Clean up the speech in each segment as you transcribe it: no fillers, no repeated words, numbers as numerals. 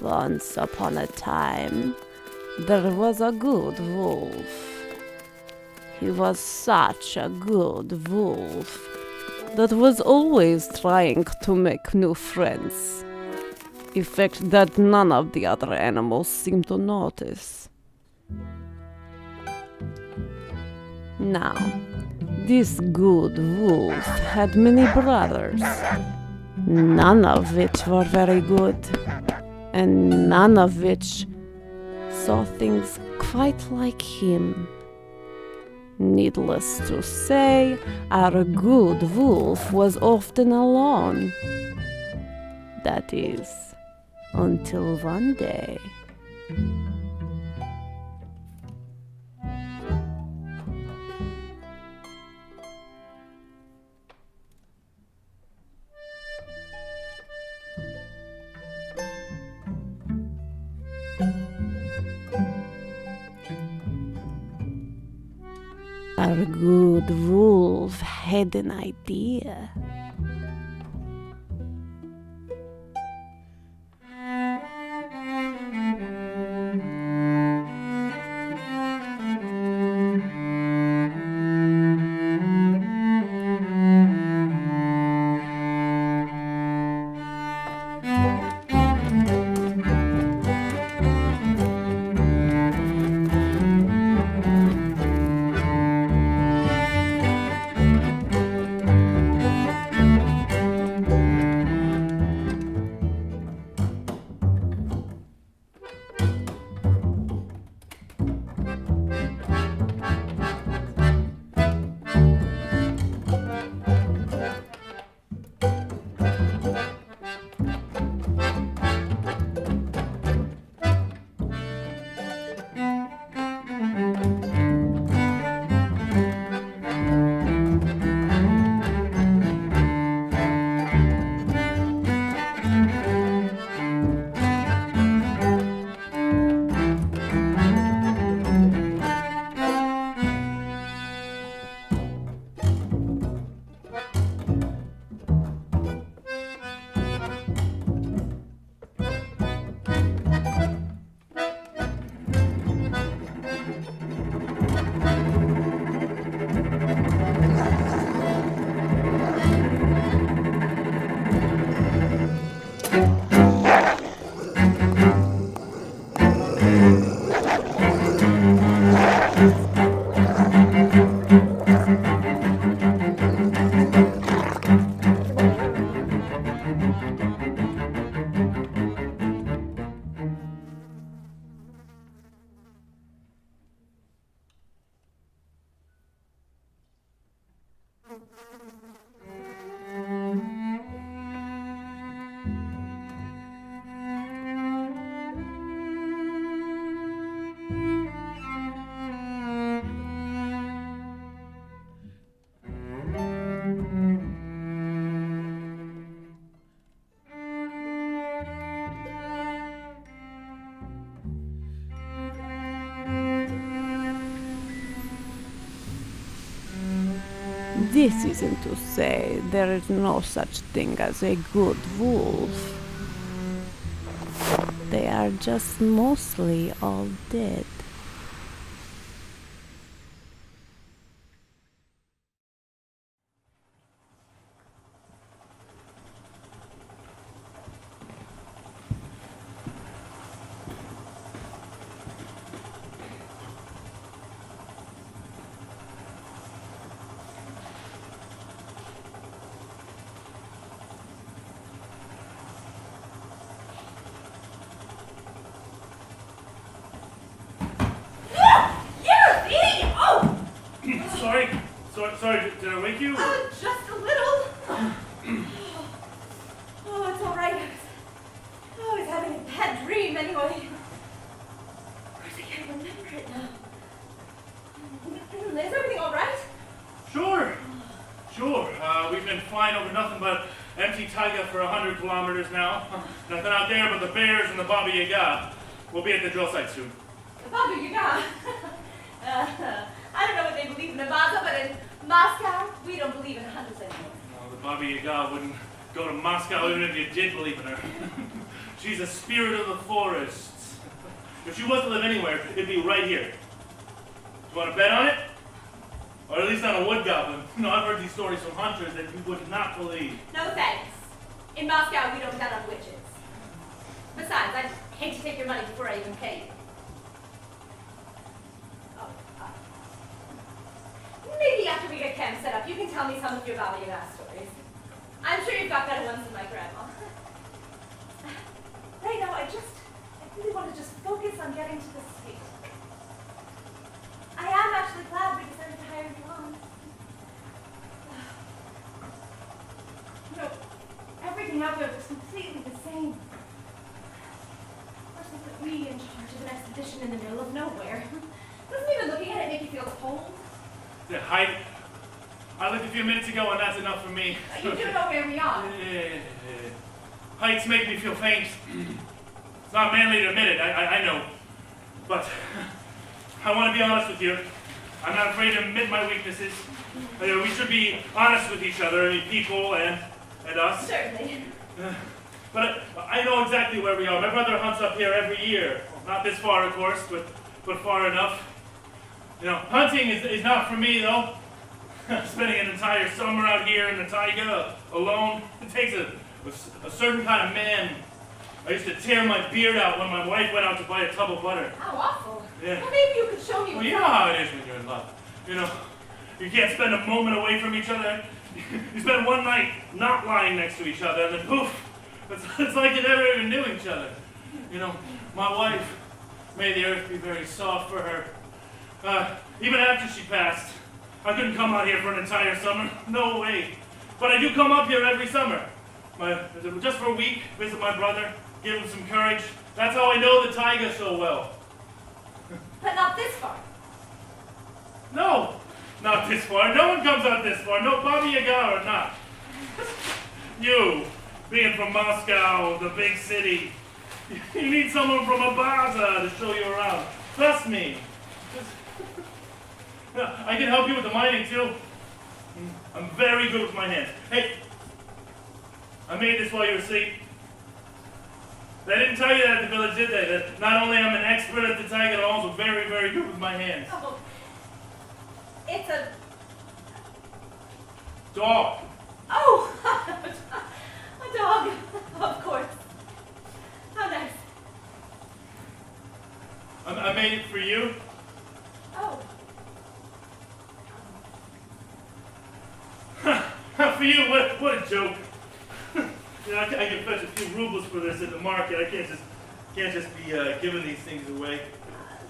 Once upon a time, there was a good wolf. He was such a good wolf that was always trying to make new friends. A fact that none of the other animals seemed to notice. Now, this good wolf had many brothers, none of which were very good, and none of which saw things quite like him. Needless to say, our good wolf was often alone. That is, until one day. Our good wolf had an idea. This isn't to say there is no such thing as a good wolf. They are just mostly all dead. Sorry, did I wake you? Just a little. Oh, it's all right. I was having a bad dream anyway. Of course, I can't remember it now. Is everything all right? Sure. We've been flying over nothing but empty taiga for 100 kilometers now. Nothing out there but the bears and the Baba Yaga. We'll be at the drill site soon. The Baba Yaga? I don't know what they believe in Nevada, but in Moscow, we don't believe in hunters anymore. No, the Baba Yaga wouldn't go to Moscow even if you did believe in her. She's a spirit of the forests. If she was to live anywhere, it'd be right here. You want to bet on it? Or at least on a wood goblin. I've heard these stories from hunters that you would not believe. No thanks. In Moscow, we don't bet on witches. Besides, I'd hate to take your money before I even pay you. Oh, maybe after we get camp set up, you can tell me some of your Baba Yaga stories. I'm sure you've got better ones than my grandma. Right now, I really want to just focus on getting to the state. I am actually glad because I retired young. Everything out there looks completely the same. Or something that we in charge of an expedition in the middle of nowhere. Doesn't even looking at it make you feel cold? The height. I looked a few minutes ago and that's enough for me. You do know where we are. Heights make me feel faint. It's not manly to admit it, I know. But I want to be honest with you. I'm not afraid to admit my weaknesses. We should be honest with each other, people and us. Certainly. But I know exactly where we are. My brother hunts up here every year. Well, not this far, of course, but far enough. Hunting is not for me, though. Spending an entire summer out here in the taiga alone, it takes a certain kind of man. I used to tear my beard out when my wife went out to buy a tub of butter. How awful. Yeah. Well, maybe you could show me. Well, you know how it is when you're in love. You can't spend a moment away from each other. You spend one night not lying next to each other, and then poof, it's like you never even knew each other. My wife, may the earth be very soft for her. Even after she passed, I couldn't come out here for an entire summer. No way. But I do come up here every summer. Just for a week, visit my brother, give him some courage. That's how I know the taiga so well. But not this far. No, not this far. No one comes out this far. No Baba Yaga or not. You, being from Moscow, the big city, you need someone from a bazaar to show you around. Trust me. I can help you with the mining too. I'm very good with my hands. Hey, I made this while you were asleep. They didn't tell you that at the village, did they? That not only I'm an expert at the taiga, I'm also very, very good with my hands. Oh, it's a dog. Oh, a dog, of course. How nice. I made it for you. Oh. For you, what a joke. I can fetch a few rubles for this at the market. I can't just be giving these things away.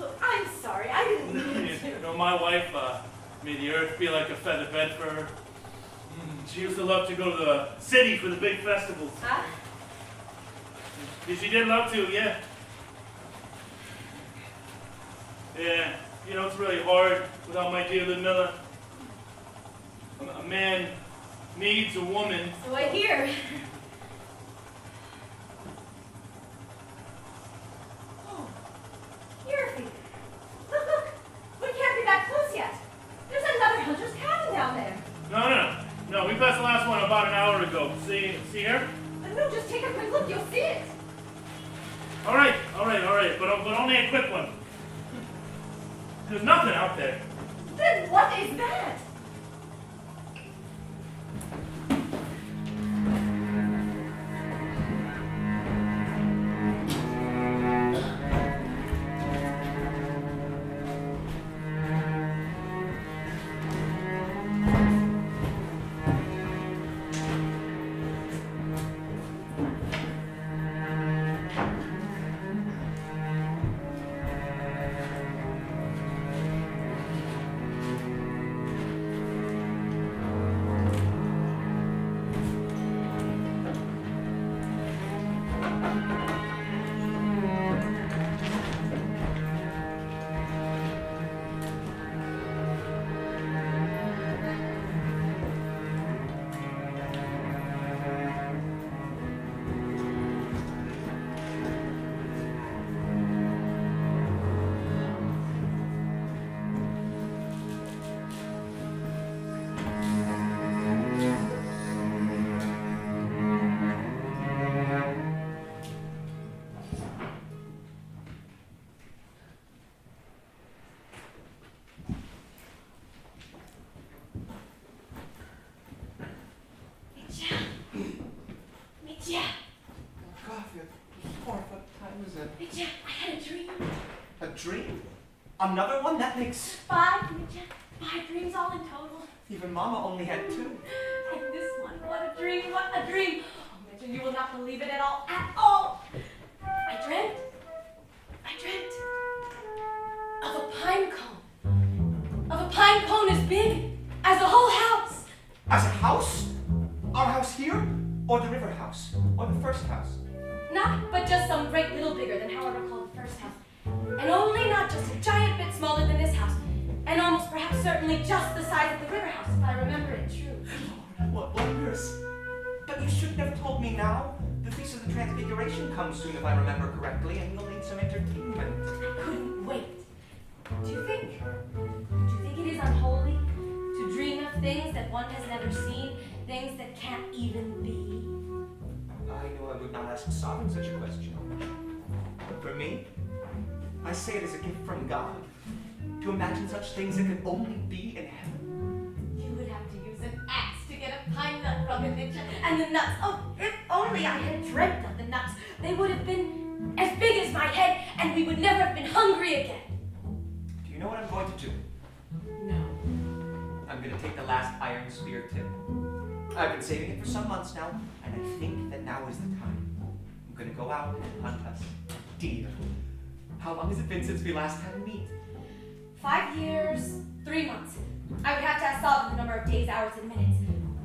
Look, I'm sorry. I didn't mean to. My wife made the earth be like a feather bed for her. She used to love to go to the city for the big festivals. Huh? She did love to, yeah. Yeah, it's really hard without my dear Ludmilla. A man needs a woman. So I hear. Oh, here, Phoebe. Look. We can't be that close yet. There's another hunter's cabin down there. No, we passed the last one about an hour ago. See here? No, just take a quick look. You'll see it. All right. But only a quick one. There's nothing out there. Then what is that? Another one? That makes... 5, Mitcha. 5 dreams all in total. Even Mama only had 2. And this one, what a dream, what a dream. Oh, Mitcha, you will not believe it at all, at all. I dreamt of a pine cone. Of a pine cone as big as a whole house. As a house? Our house here? Or the river house? Or the first house? Not, but just some great little bigger than however called the first house. And only not just a giant bit smaller than this house. And almost perhaps certainly just the size of the river house, if I remember it true. Lord, what wonders. But you shouldn't have told me now. The Feast of the Transfiguration comes soon, if I remember correctly, and you'll need some entertainment. I couldn't wait. Do you think it is unholy to dream of things that one has never seen, things that can't even be? I knew I would not ask Sovereign such a question. But for me, I say it is a gift from God. To imagine such things that can only be in heaven. You would have to use an axe to get a pine nut from it, Mitcha. And the nuts, oh, if only I had dreamt of the nuts. They would have been as big as my head, and we would never have been hungry again. Do you know what I'm going to do? No. I'm going to take the last iron spear tip. I've been saving it for some months now, and I think that now is the time. I'm going to go out and hunt us a deer. How long has it been since we last had meat? 5 years, 3 months. I would have to ask Solomon the number of days, hours, and minutes.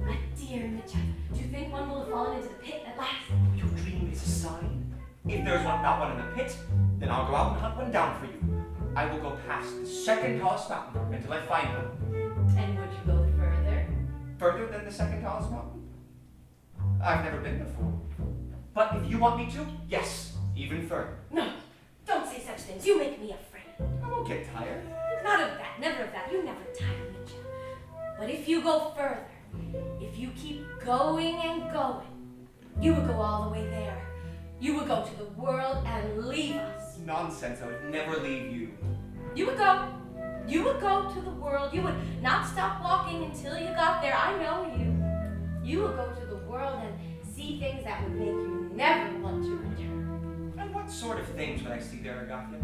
But dear Mitcha, do you think one will have fallen into the pit at last? Your dream is a sign. If there's not one in the pit, then I'll go out and hunt one down for you. I will go past the second tallest mountain until I find one. And would you go further? Further than the second tallest mountain? I've never been before. But if you want me to, yes, even further. No, don't say such things. You make me afraid. I won't get tired. Not of that, never of that. You never tire, Mitcha. But if you go further, if you keep going and going, you would go all the way there. You would go to the world and leave us. Nonsense, I would never leave you. You would go. You would go to the world. You would not stop walking until you got there. I know you. You would go to the world and see things that would make you never want to return. And what sort of things would I see there, Agathia?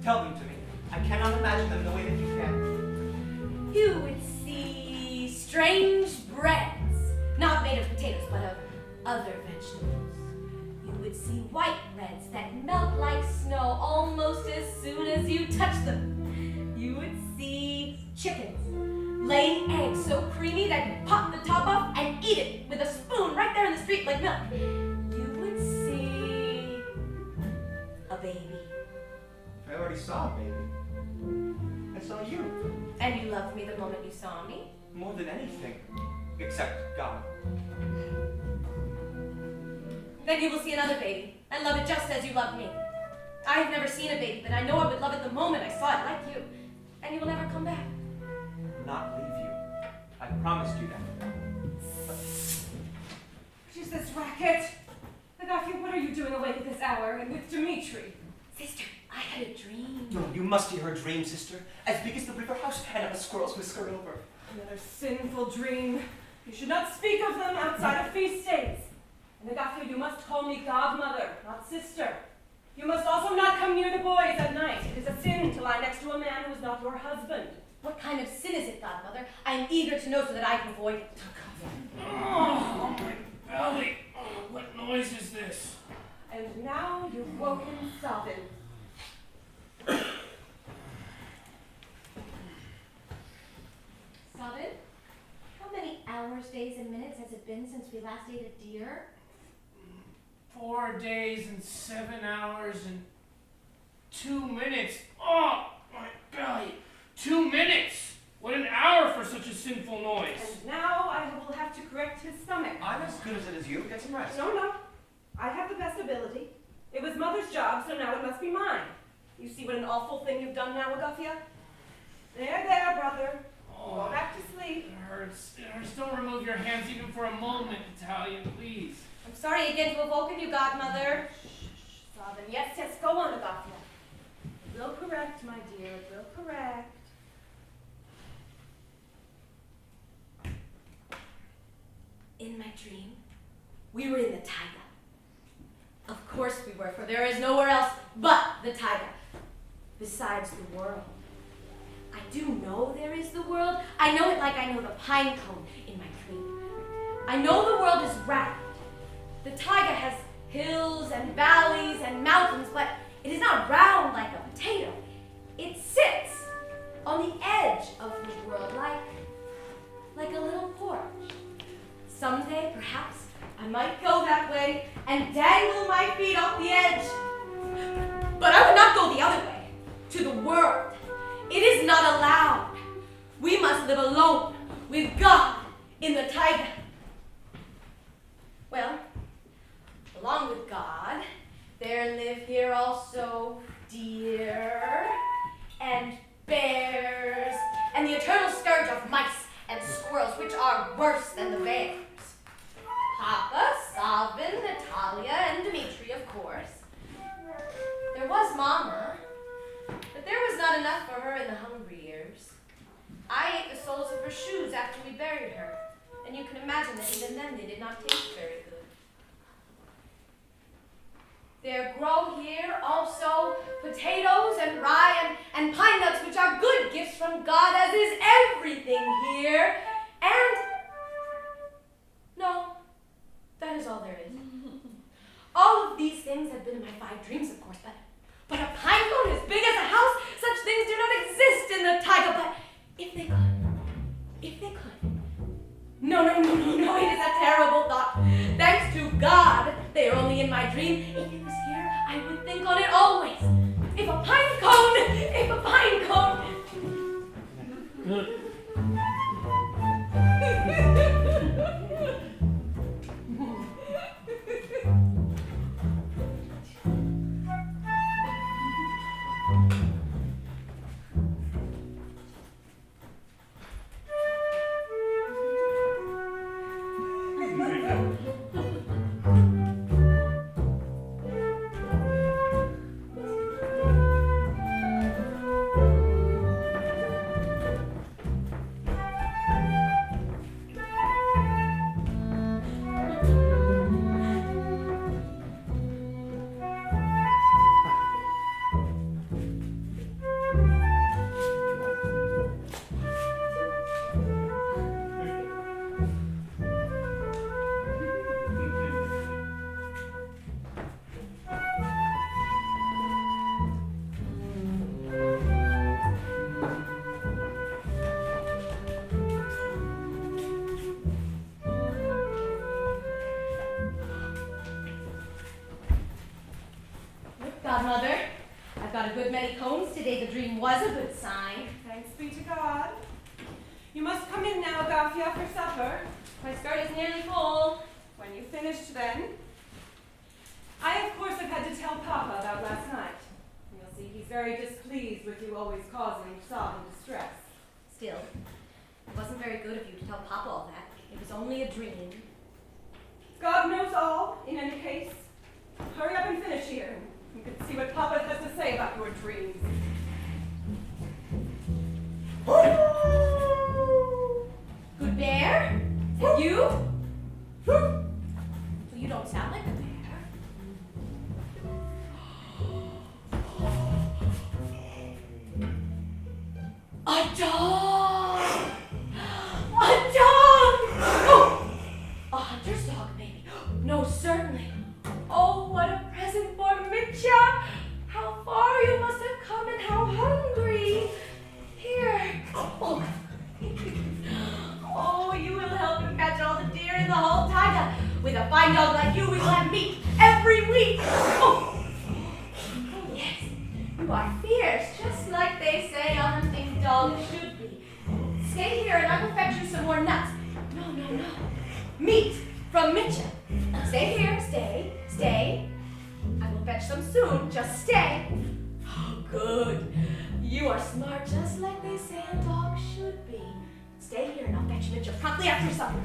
Tell them to me. I cannot imagine them the way that you can. You would see strange breads, not made of potatoes, but of other vegetables. You would see white breads that melt like snow almost as soon as you touch them. You would see chickens laying eggs so creamy that you pop the top off and eat it with a spoon right there in the street like milk. You would see a baby. I already saw a baby. I saw you. And you loved me the moment you saw me. More than anything. Except God. Then you will see another baby and love it just as you loved me. I have never seen a baby, but I know I would love it the moment I saw it, like you. And you will never come back. Not leave you. I promised you that. What is this racket? Agathia, what are you doing awake at this hour and with Dimitri? Sister, I had a dream. No, you must hear her dream, sister. As big as the river house and a squirrel's whisker over. Another sinful dream. You should not speak of them outside of feast days. And Agathia, you must call me godmother, not sister. You must also not come near the boys at night. It is a sin to lie next to a man who is not your husband. What kind of sin is it, godmother? I am eager to know so that I can avoid it. Oh, my belly. Oh, what noise is this? And now you've woken Sabin. Sabin, how many hours, days, and minutes has it been since we last ate a deer? 4 days and 7 hours and 2 minutes. Oh, my belly. 2 minutes. What an hour for such a sinful noise. And now I will have to correct his stomach. I'm as good as it is you. Get some rest. No. I have the best ability. It was Mother's job, so now it must be mine. You see what an awful thing you've done now, Agathia? There, brother. Go back to sleep. It hurts. It hurts. Don't remove your hands even for a moment, Italian, please. I'm sorry again to have woken you, godmother. Sabin, yes, go on, Agathia. We'll correct, my dear, we'll correct. In my dream, we were in the taiga. Of course we were, for there is nowhere else but the taiga, besides the world. I do know there is the world. I know it like I know the pine cone in my dream. I know the world is round. The taiga has hills and valleys and mountains, but it is not round like a potato. It sits on the edge of the world like a little porch. Someday, perhaps, I might go that way and dangle my feet off the edge. But I would not go the other way, to the world. It is not allowed. We must live alone with God in the taiga. Well, along with God, there live here also deer and bears and the eternal scourge of mice and squirrels, which are worse than the bears. Papa, Salvin, Natalia, and Dmitri, of course. There was Mama, but there was not enough for her in the hungry years. I ate the soles of her shoes after we buried her, and you can imagine that even then they did not taste very good. There grow here also potatoes and rye and pine nuts, which are good gifts from God, as is everything here. And no, that is all there is. All of these things have been in my 5 dreams, of course, but a pine cone as big as a house, such things do not exist in the taiga. But if they could. No, it is a terrible thought. Thanks to God, they are only in my dream. If it was here, I would think on it always. If a pine cone. Godmother, I've got a good many cones today. The dream was a good sign. Thanks be to God. You must come in now, Gafia, for supper. My skirt is nearly full. When you've finished, then. I, of course, have had to tell Papa about last night. You'll see he's very displeased with you always causing sob and distress. Still, it wasn't very good of you to tell Papa all that. It was only a dream. God knows all, in any case. Hurry up and finish here. You can see what Papa has to say about your dreams. Good bear? Is it you? Well, you don't sound like a bear. A dog! A dog! Oh! A hunter's dog, maybe. No, certainly. Oh, what a present for Mitya! How far you must have come and how hungry! Here. Oh. Oh, you will help him catch all the deer in the whole taiga. With a fine dog like you, we will have meat every week. Oh. Oh, yes. You are fierce, just like they say a hunting dog should be. Stay here and I will fetch you some more nuts. No. Meat from Mitya. Stay here, stay. I will fetch some soon, just stay. Oh, good. You are smart, just like they say a dog should be. Stay here and I'll fetch Mitya promptly after supper.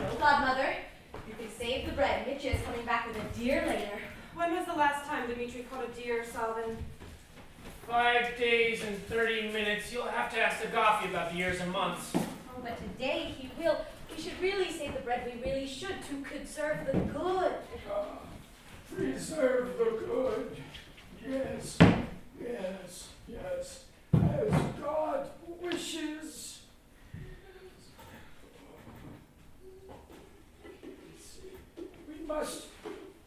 No, Godmother. You can save the bread. Mitya is coming back with a deer later. When was the last time Dmitri caught a deer, Salvin? 5 days and 30 minutes. You'll have to ask the Gaffi about the years and months. Oh, but today he will. We should really save the bread. We really should to conserve the good. Preserve the good. Yes, yes, yes, as God wishes. We must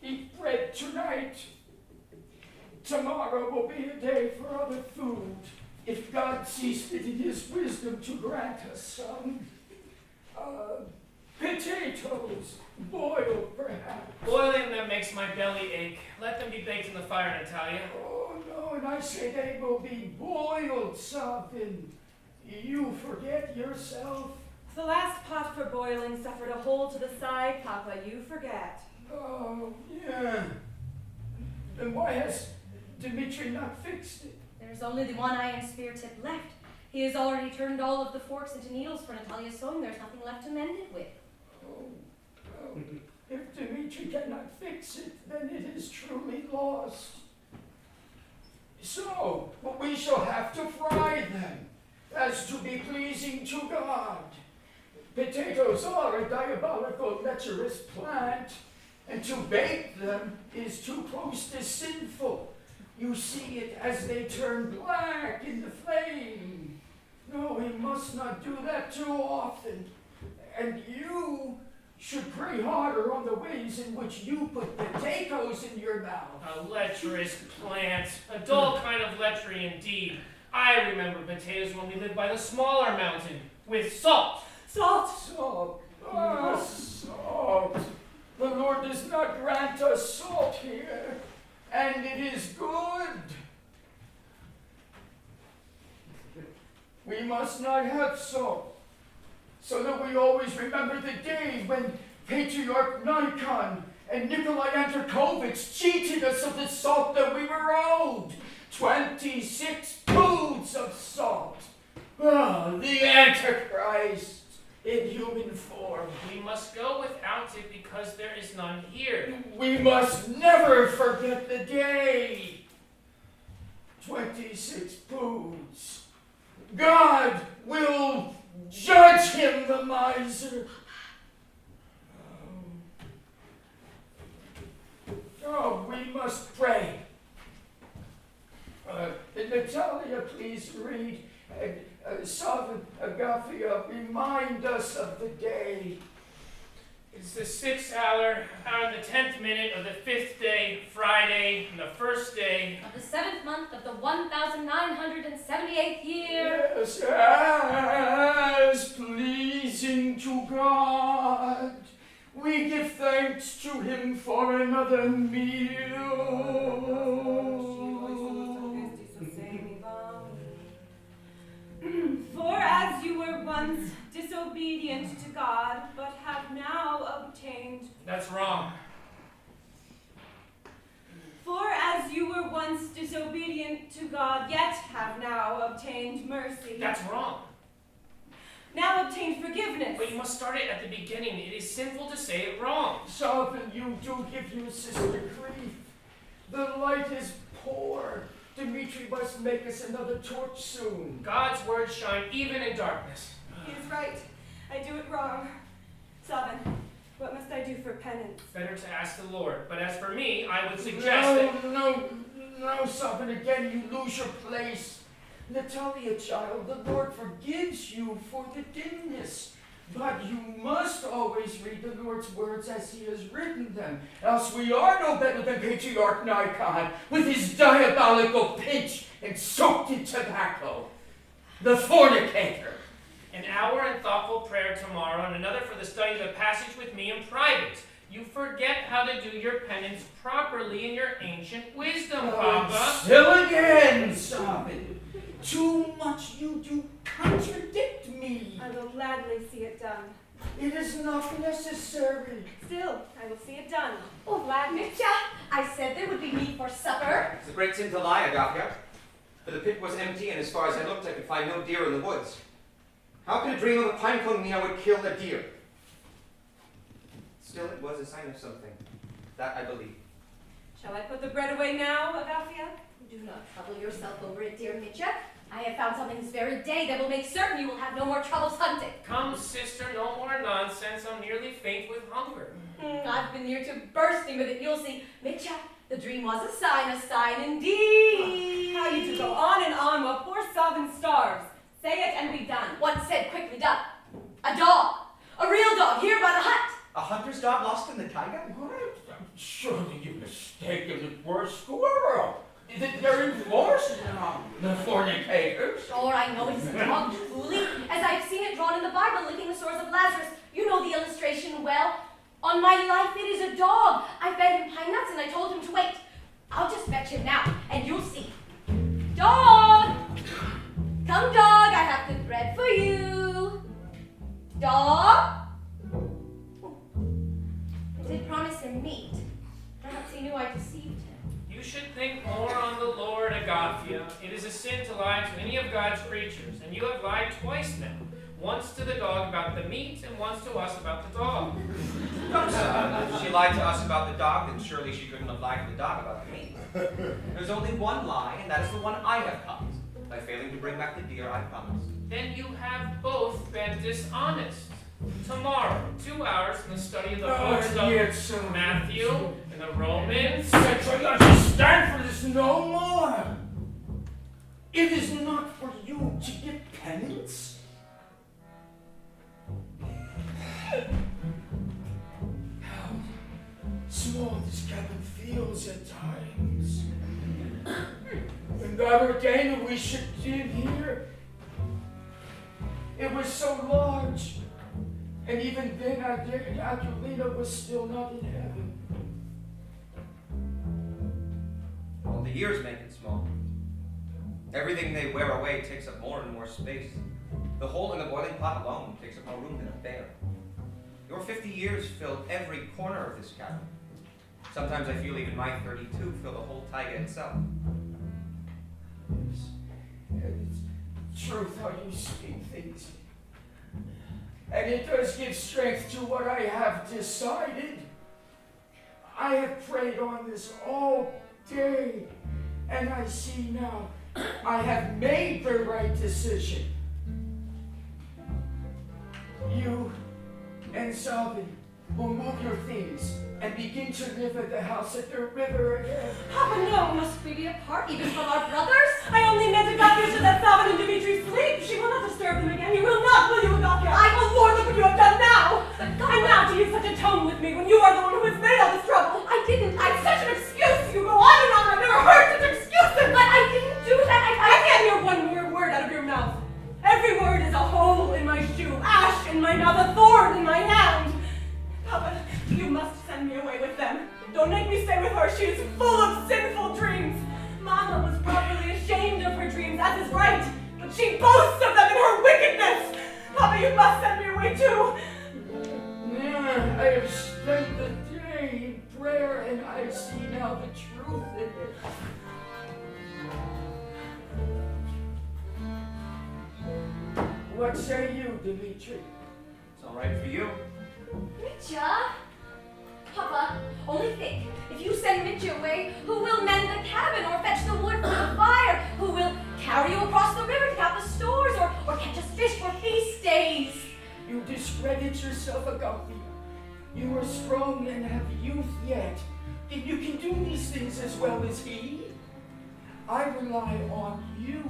eat bread tonight. Tomorrow will be a day for other food, if God sees fit in his wisdom to grant us some. Potatoes, boiled perhaps. Boiling them makes my belly ache. Let them be baked in the fire, Natalia. Oh no, and I say they will be boiled, Sabin. You forget yourself. The last pot for boiling suffered a hole to the side, Papa. You forget. Oh, yeah. Then why has Dmitri not fixed it? There's only the one iron spear tip left. He has already turned all of the forks into needles for Natalia's sewing. There's nothing left to mend it with. Oh, well, if Dmitri cannot fix it, then it is truly lost. So, we shall have to fry them, as to be pleasing to God. Potatoes are a diabolical, lecherous plant, and to bake them is too close to sinful. You see it as they turn black in the flame. No, we must not do that too often. And you should pray harder on the ways in which you put potatoes in your mouth. A lecherous plant. A dull kind of lechery indeed. I remember potatoes when we lived by the smaller mountain, with salt. Salt! Salt. Ah, salt. The Lord does not grant us salt here, and it is good. We must not have salt, so that we always remember the day when Patriarch Nikon and Nikolai Andrakovich cheated us of the salt that we were owed. 26 poods of salt. Oh, the Antichrist in human form. We must go without it because there is none here. We must never forget the day. 26 poods. God will judge him, the miser. Oh, we must pray. Natalia, please read. Sovereign Agafia, remind us of the day. It's the 6th hour, and the 10th minute of the 5th day, Friday, and the 1st day Of the 7th month of the 1978th year. Yes, as pleasing to God. We give thanks to him for another meal. For as you were once disobedient to God, but have now obtained. That's wrong. For as you were once disobedient to God, yet have now obtained mercy. That's wrong. Now obtained forgiveness. But you must start it at the beginning. It is sinful to say it wrong. Sovereign, you do give your sister grief. The light is poor. Dmitri must make us another torch soon. God's words shine even in darkness. He is right. I do it wrong. Sovereign, what must I do for penance? Better to ask the Lord. But as for me, I would suggest that... No, Sovereign, again you lose your place. Natalia, child, the Lord forgives you for the dimness. But you must always read the Lord's words as he has written them, else we are no better than Patriarch Nikon, with his diabolical pinch and soaked in tobacco. The fornicator. An hour in thoughtful prayer tomorrow, and another for the study of the passage with me in private. You forget how to do your penance properly in your ancient wisdom, Papa. Still again, Sovereign. Too much you do contradict me. I will gladly see it done. It is not necessary. Still, I will see it done. Oh, Mitya, I said there would be meat for supper. It's a great sin to lie, Agafia. For the pit was empty, and as far as I looked, I could find no deer in the woods. How could a dream of a pinecone mean I would kill a deer? Still, it was a sign of something. That I believe. Shall I put the bread away now, Agafia? Do not trouble yourself over it, dear Mitya. I have found something this very day that will make certain you will have no more troubles hunting. Come, sister, no more nonsense. I'm nearly faint with hunger. I've been near to bursting with it. You'll see. Mitcha, the dream was a sign indeed. How you do go on and on while poor Savin starves. Say it and be done. Once said, quickly done. A dog. A real dog here by the hut. A hunter's dog lost in the taiga? What? Surely you mistaken it for a squirrel. They're enforced now, the fornicators. Sure, I know it's a dog, truly, as I've seen it drawn in the Bible licking the sores of Lazarus. You know the illustration well. On my life, it is a dog. I fed him pine nuts and I told him to wait. I'll just fetch him now, and you'll see. Dog! Come, dog, I have good bread for you. Dog? I did promise him meat. Perhaps he knew I deceived him. You should think more on the Lord, Agathia. It is a sin to lie to any of God's creatures, and you have lied twice now. Once to the dog about the meat, and once to us about the dog. If she lied to us about the dog, then surely she couldn't have lied to the dog about the meat. There's only one lie, and that is the one I have caused, by failing to bring back the deer I promised. Then you have both been dishonest. Tomorrow, 2 hours in the study of the books of Matthew and the Romans. I cannot stand for this no more. It is not for you to give penance. How small this cabin feels at times. When God ordained we should live here, it was so large. And even then, Adelina was still not in heaven. Well, the years make it small. Everything they wear away takes up more and more space. The hole in the boiling pot alone takes up more room than a bear. Your 50 years filled every corner of this cabin. Sometimes I feel even my 32 fill the whole taiga itself. It's truth how you speak things. And it does give strength to what I have decided. I have prayed on this all day, and I see now I have made the right decision. You and Salvi will move your things and begin to live at the house at the river again. Papa, no, must we be apart even from our brothers? I only meant Agathia to let Savin and Dimitri sleep. She will not disturb them again. You will not, will you, Agathia? Oh, Lord, look what you have done now. And now to use such a tone with me when you are the one who has made all this trouble. I didn't. I'm such an excuse. You go on and on. I've never heard such excuses. But I didn't do that. I can't hear one more word out of your mouth. Every word is a hole in my shoe, ash in my mouth, a thorn in my hand. Papa, you must send me away with them. Don't make me stay with her. She is full of sinful dreams. Mama was properly ashamed of her dreams, as is right, but she boasts of them in her wickedness. Papa, you must send me away too. Yeah, I have spent the day in prayer, and I see now the truth in it. What say you, Dimitri? It's all right for you. Mitya? Papa, only think. If you send Mitya away, who will mend the cabin or fetch the wood for the fire? Who will carry you across the river to count the stores or catch us fish for feast days? You discredit yourself, Agathia. You are strong and have youth yet. If you can do these things as well as he, I rely on you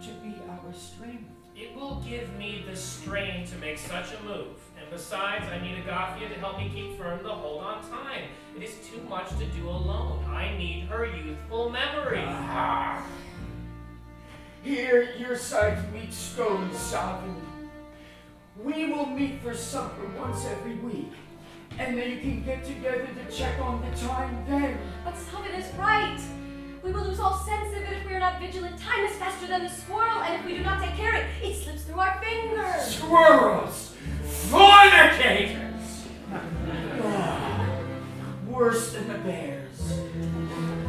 to be our strength. It will give me the strain to make such a move. And besides, I need Agathia to help me keep firm the hold on time. It is too much to do alone. I need her youthful memory. Aha! Here your sight meets stone, Savin. We will meet for supper once every week. And then you can get together to check on the time then. But Savin is right. We will lose all sense of it if we are not vigilant. Time is faster than the squirrel, and if we do not take care of it, it slips through our fingers. Squirrels! Fornicators! Worse than the bears.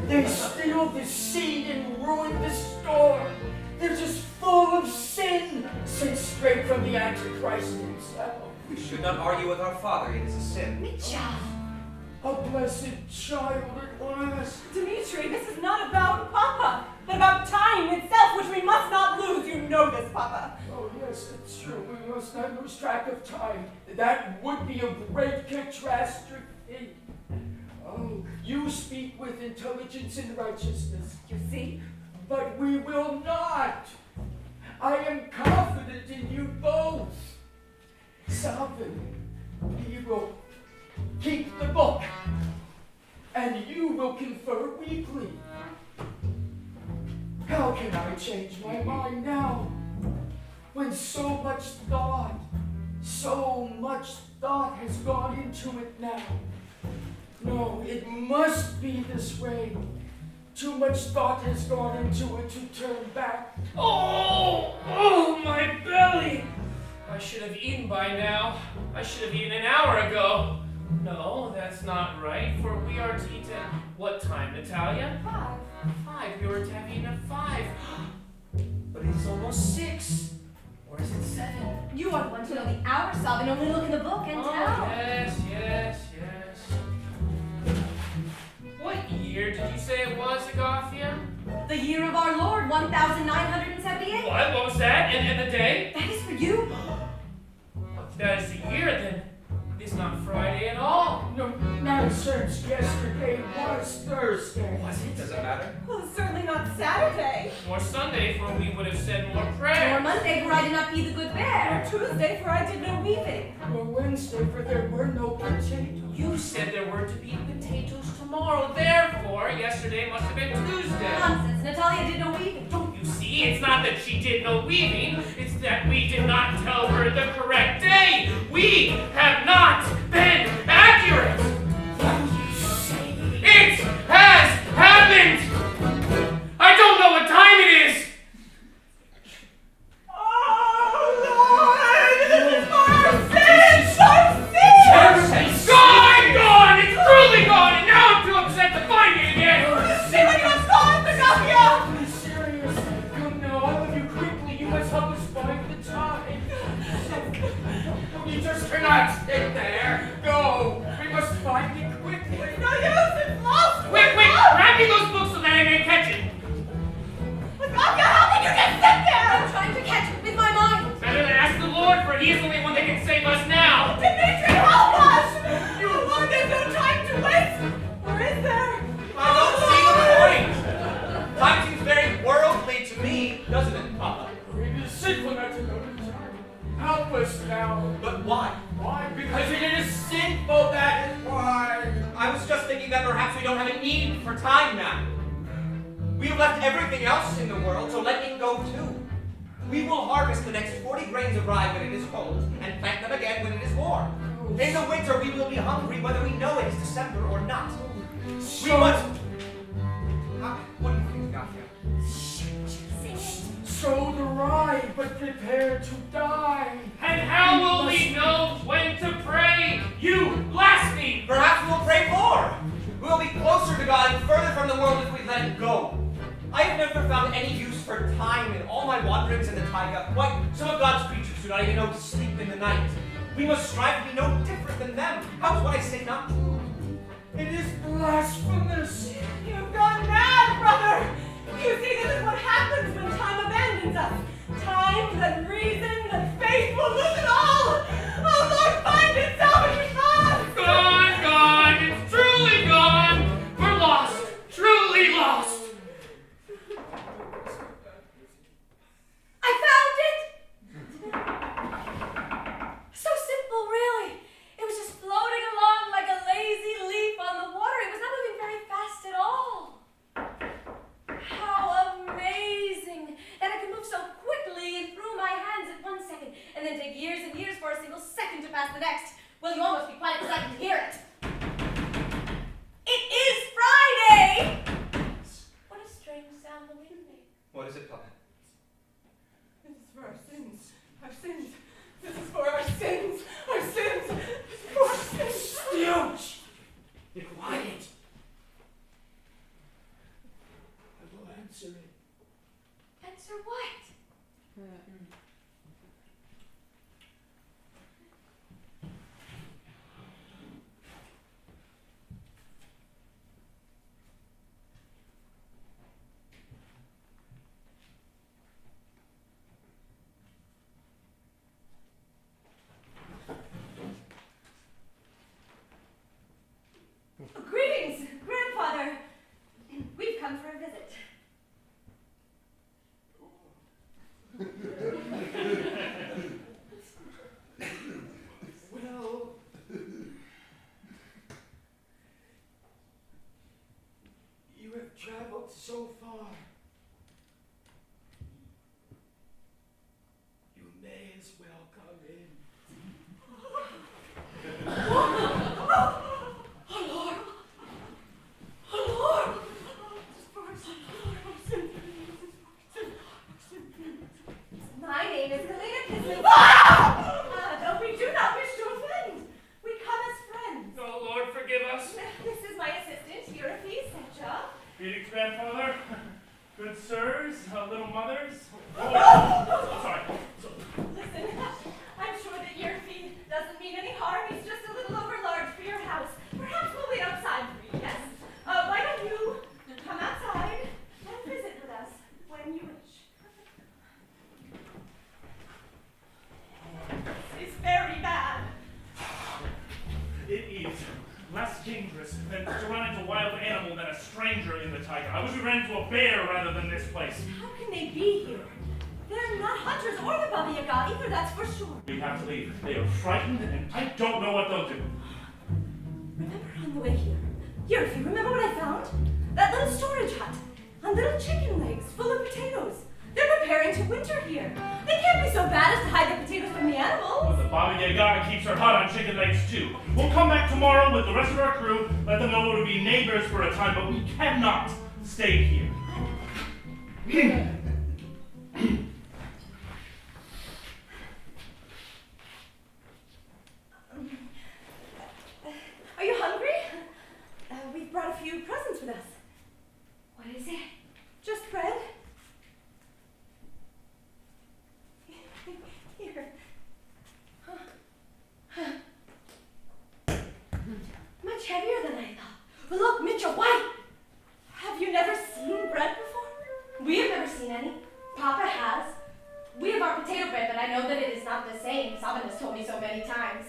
They steal the seed and ruin the store. They're just full of sin, sent straight from the Antichrist himself. We should not argue with our father. It is a sin. Mitya! A blessed child at last. Dimitri, this is not about Papa. but about time itself, which we must not lose. You know this, Papa. Oh, yes, it's true. We must not lose track of time. That would be a great catastrophe. Oh, you speak with intelligence and righteousness. You see? But we will not. I am confident in you both. Salvin, he will keep the book, and you will confer weekly. How can I change my mind now, when so much thought has gone into it now? No, it must be this way. Too much thought has gone into it to turn back. Oh, my belly! I should have eaten by now. I should have eaten an hour ago. No, that's not right, for we are to eat at what time, Natalia? 5. We were to have eaten at 5. But it's almost 6. Or is it 7? You are one to know the hour, Salvin. Only look in the book and Oh, tell. yes. What year did you say it was, Agathia? The year of our Lord, 1978. What was that? And the day? That is for you. If that is the year, then it's not Friday at all. No nonsense. Yesterday was Thursday. Was it? Does it matter? Well, it's certainly not Saturday. Or Sunday, for we would have said more Or prayers. Monday, for I did not feed the good Or bear. Tuesday, for I did no weaving. Or Wednesday, for there were no potatoes. You said there were to be potatoes tomorrow, therefore yesterday must have been Tuesday. Nonsense. Natalia did no weaving. Don't you see? It's not that she did no weaving, it's that we did not tell her the correct day. We have not been accurate. It has happened. I don't know what time it is. Oh, Lord! This is for our sins! Our sins! Gone! It's truly gone, and now I'm too upset to find it again. See what you have gone, Agathia! Be serious. Come now, all of you quickly. You must help us find the time. You just cannot stay there. Go. We must find it quickly. No use, it's lost! Quick, grab me those books so that I may catch it. Agathia, how can you just sit there? I'm trying to catch it with my mind. Better than ask the Lord, for he is the only one that can save us now. Dimitri, help us! You Lord, there's no time to waste! Or is there? I don't see the point. Time seems very worldly to me, doesn't it, Papa? It is sinful not to know the time. Help us now. But why? Why? Because it is sinful, that is why. I was just thinking that perhaps we don't have a need for time now. We have left everything else in the world, so let it go too. We will harvest the next 40 grains of rye when it is cold, and plant them again when it is warm. In the winter, we will be hungry whether we know it is December or not. We must... What do you think, Agathia? Sow the rye, but prepare to die. And how will we know when to pray? You blaspheme! Perhaps we'll pray more. We'll be closer to God and further from the world if we let it go. I have never found any use for time in all my wanderings in the taiga. Why, some of God's creatures do not even know to sleep in the night. We must strive to be no different than them. How is what I say not true? It is blasphemous. You've gone mad, brother! You see, this is what happens when time abandons us. Time, then reason, then faith will lose it all! Oh, Lord, find it, salvage us! Gone! It's truly gone! We're lost! Truly lost! I found it! So simple, really. It was just floating along like a lazy leaf on the water. It was not moving very fast at all. How amazing that it could move so quickly through my hands in 1 second and then take years and years for a single second to pass the next. Well, you almost be quiet because I can hear it. It is Friday! What a strange sound the wind makes. What is it, Papa? This is for our sins. Our sins. This is for our sins. Our sins. This is for our sins. Huge. Be quiet. I will answer it. Answer what? as well come in. My name is Helena Kisley. Though we do not wish to offend. We come as friends. Oh, Lord, forgive us. This is my assistant, Euryphes Setra. Greetings, grandfather. Good sirs, little mothers. Oh, sorry. Listen, I'm sure that Euryphes doesn't mean any harm. He's just a little overlarge for your house. Perhaps we'll wait outside for you, yes? Why don't you come outside and visit with us when you wish? This is very bad. It is less dangerous than to run into a wild animal than a stranger in the taiga. I wish we ran into a bear rather than this place. How can they be here? They're not hunters or the Baba Yaga either, that's for sure. We have to leave. They are frightened, and I don't know what they'll do. Remember on the way here? Here, if you remember what I found? That little storage hut on little chicken legs full of potatoes. They're preparing to winter here. They can't be so bad as to hide the potatoes from the animals. But the Baba Yaga keeps her hut on chicken legs too. We'll come back tomorrow with the rest of our crew, let them know we'll be neighbors for a time, but we cannot stay here. Are you hungry? We've brought a few presents with us. What is it? Just bread? Here. Much heavier than I thought. But look, Mitchell, white! Have you never seen bread before? We have never seen any. Papa has. We have our potato bread, but I know that it is not the same. Sabin has told me so many times.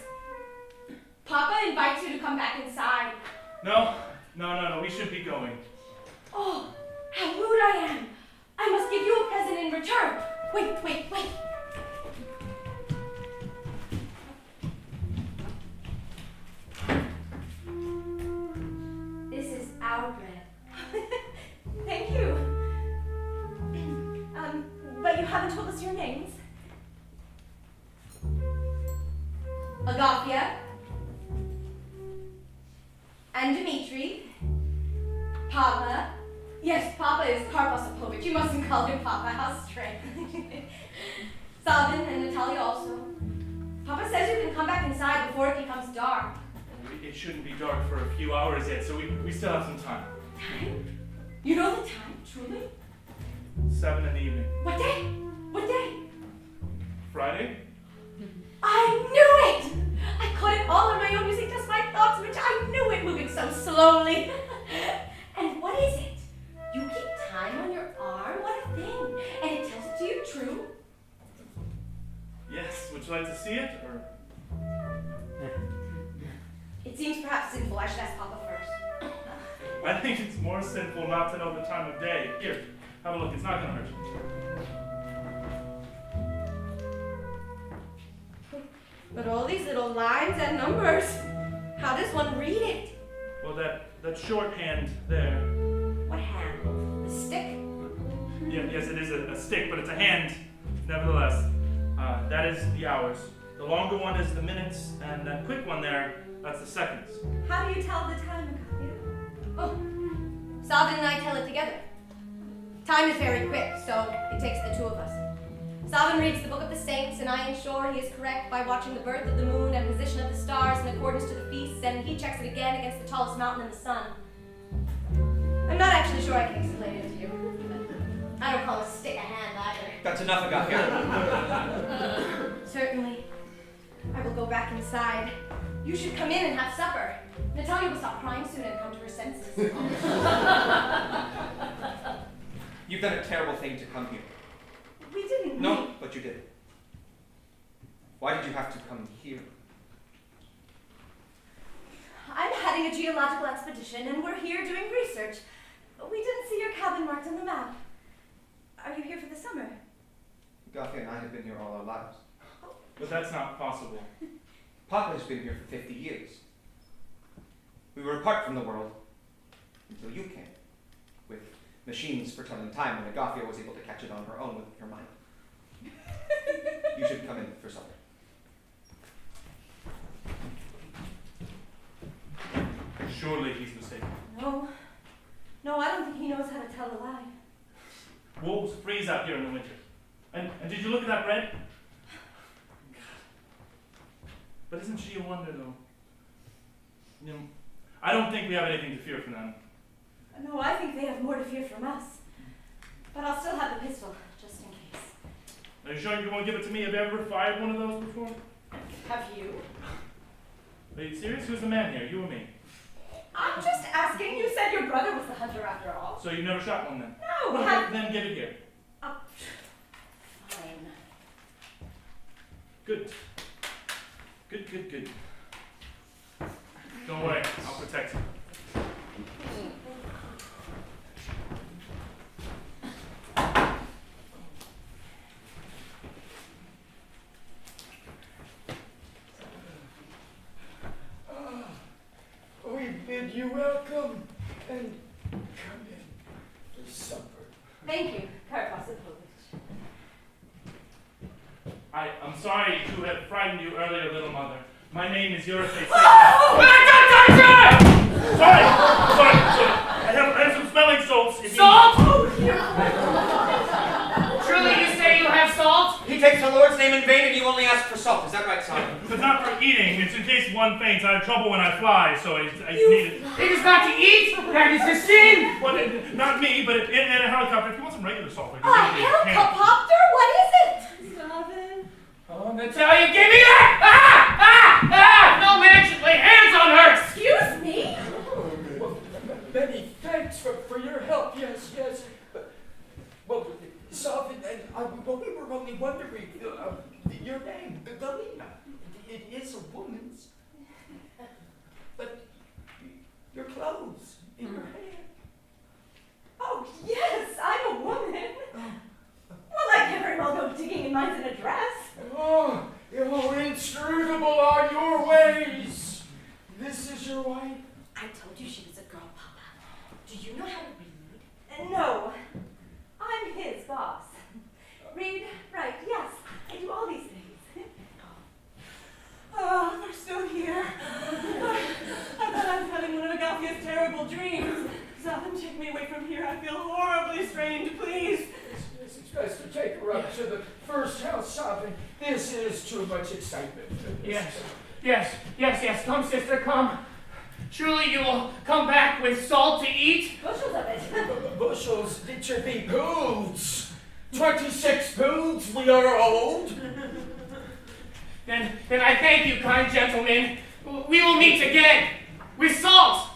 Papa invites you to come back inside. No, we should be going. Oh, how rude I am. I must give you a present in return. Wait. This is our bread. Thank you. But you haven't told us your names. Agafia. And Dmitri. Papa. Yes, Papa is Karposopovich. You mustn't call him Papa. How strange. Sabin and Natalia also. Papa says you can come back inside before it becomes dark. It shouldn't be dark for a few hours yet, so we still have some time. Time? You know the time, truly? 7 in the evening. What day? What day? Friday? I knew it! I caught it all in my own using just my thoughts, which I knew it moving so slowly. And what is it? You keep time on your arm? What a thing! And it tells it to you true? Yes. Would you like to see it, or? It seems perhaps sinful. I should ask Papa first. I think it's more sinful not to know the time of day. Here, have a look. It's not gonna hurt you. But all these little lines and numbers, how does one read it? Well, that shorthand there. What hand? The stick? Yes, it is a stick, but it's a hand, nevertheless. That is the hours. The longer one is the minutes, and that quick one there, that's the seconds. How do you tell the time, Agafia? Oh, Sabin and I tell it together. Time is very quick, so it takes the two of us. Sabin reads the Book of the Saints, and I ensure he is correct by watching the birth of the moon and position of the stars in accordance to the feasts, and he checks it again against the tallest mountain in the sun. I'm not actually sure I can explain it to you, but I don't call a stick a hand either. That's enough, Agafia. Certainly. I will go back inside. You should come in and have supper. Natalia will stop crying soon and come to her senses. You've done a terrible thing to come here. We didn't. No, but you did. Why did you have to come here? I'm heading a geological expedition, and we're here doing research. We didn't see your cabin marked on the map. Are you here for the summer? Agafia and I have been here all our lives. But that's not possible. Papa has been here for 50 years. We were apart from the world until you came, with machines for telling time when Agafia was able to catch it on her own with her mind. You should come in for supper. Surely he's mistaken. No. No, I don't think he knows how to tell a lie. Wolves freeze out here in the winter. And did you look at that bread? But isn't she a wonder, though? You know, I don't think we have anything to fear from them. No, I think they have more to fear from us. But I'll still have the pistol, just in case. Are you sure you won't give it to me? Have you ever fired one of those before? Have you? Are you serious? Who's the man here, you or me? I'm just asking. You said your brother was the hunter after all. So you never shot one then? No, Well, have... then give it here. Fine. Good. Good. Don't worry, I'll protect you. We bid you welcome, and come in for supper. Thank you, Karpasipovich. I'm sorry to have frightened you earlier, little mother. My name is Yurifei. Sorry. I have some smelling salts. Salt? Truly you say you have salt? He takes the Lord's name in vain and you only ask for salt. Is that right, son? It's not for eating. It's in case one faints. I have trouble when I fly, so I need it. It is not to eat. That is a sin. Well, not me, but in a helicopter. If you want some regular salt, A helicopter? What is it? Robin. Oh, Natalia, give me that! No man should lay hands on her! Excuse me? Well, many thanks for your help. Yes. Well, Sophie and I, we were only wondering your name, Galina. It is a woman's, but your clothes in your hand. Oh, yes, I'm a woman. Well, I can't very well go digging in mines in a dress. Oh, inscrutable are your ways. This is your wife. I told you she was a girl, Papa. Do you know how to read? No. I'm his boss. Read, write, yes. I do all these things. Oh, they're still here. I thought I was having one of Agapia's terrible dreams. Zotham, take me away from here. I feel horribly strange, please. Yes, it's best to take her up to the first house, Sophie. This is too much excitement. Yes. Come, sister, come. Truly you will come back with salt to eat? Bushels of it. Bushels, it should be pounds. 26 pounds, we are old. Then I thank you, kind gentlemen. We will meet again with salt.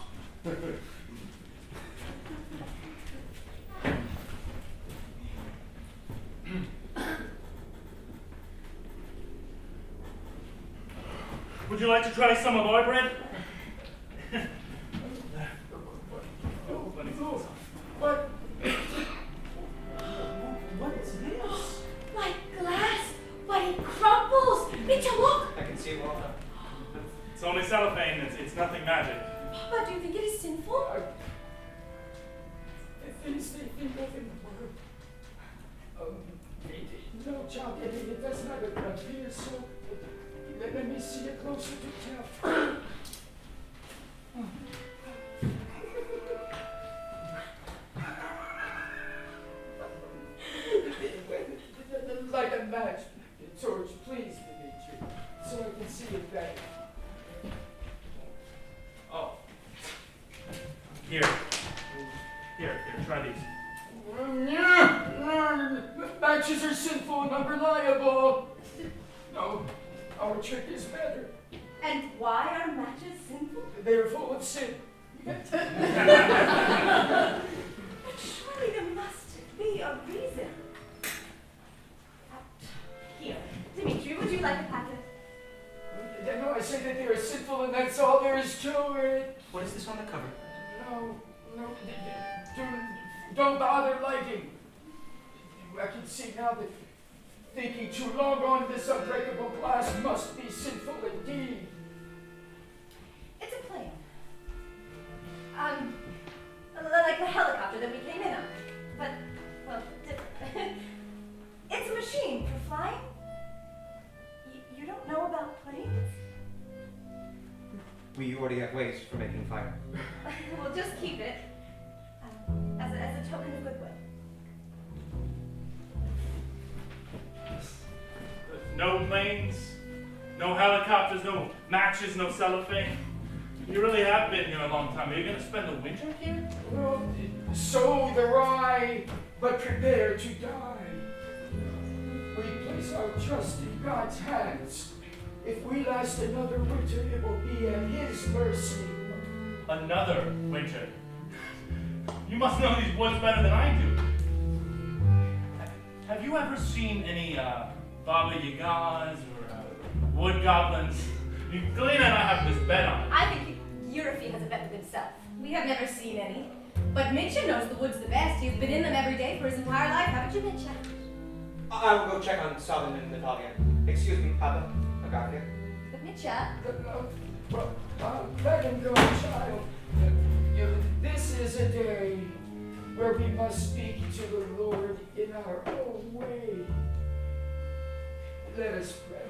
Would you like to try some of our bread? What is this? Like glass, but it crumbles. Mitya, look. I can see it well now. It's only cellophane. It's nothing magic. Papa, do you think it is sinful? Things they think of in the world. No, child, it does not appear so. Let me see it closer to tell. Like a match, Torch, please, Dimitri, so I can see it better. Oh. Here, try these. Matches are sinful and unreliable. No, our trick is better. And why are matches sinful? They are full of sin. But surely there must be a reason. Here, Dimitri, would you like a packet? No, I say that they are sinful and that's all there is to it. What is this on the cover? No, don't bother lighting. I can see now that thinking too long on this unbreakable glass must be sinful indeed. It's a plane. Like the helicopter that we came in on. But, well, different. It's a machine for flying We already have ways for making fire. Well, just keep it as a token of goodwill. No planes, no helicopters, no matches, no cellophane. You really have been here a long time. Are you going to spend the winter here? Well, so the I, but prepare to die. We place our trust in God's hands. If we last another winter, it will be at His mercy. Another winter? You must know these woods better than I do. Have you ever seen any Baba Yagas or wood goblins? Galena and I have this bet on it. I think Europe has a bet with himself. We have never seen any. But Mitcha knows the woods the best. He's been in them every day for his entire life, haven't you, Mitcha? I will go check on Southern and Natalia. Excuse me, Papa. Agafia. But Mitcha, Let him go, child. This is a day where we must speak to the Lord in our own way. Let us pray.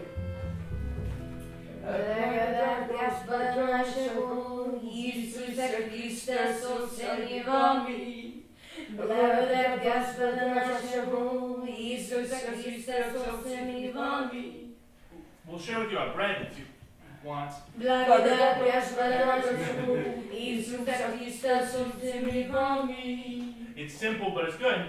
We'll share with you our bread if you want. It's simple, but it's good.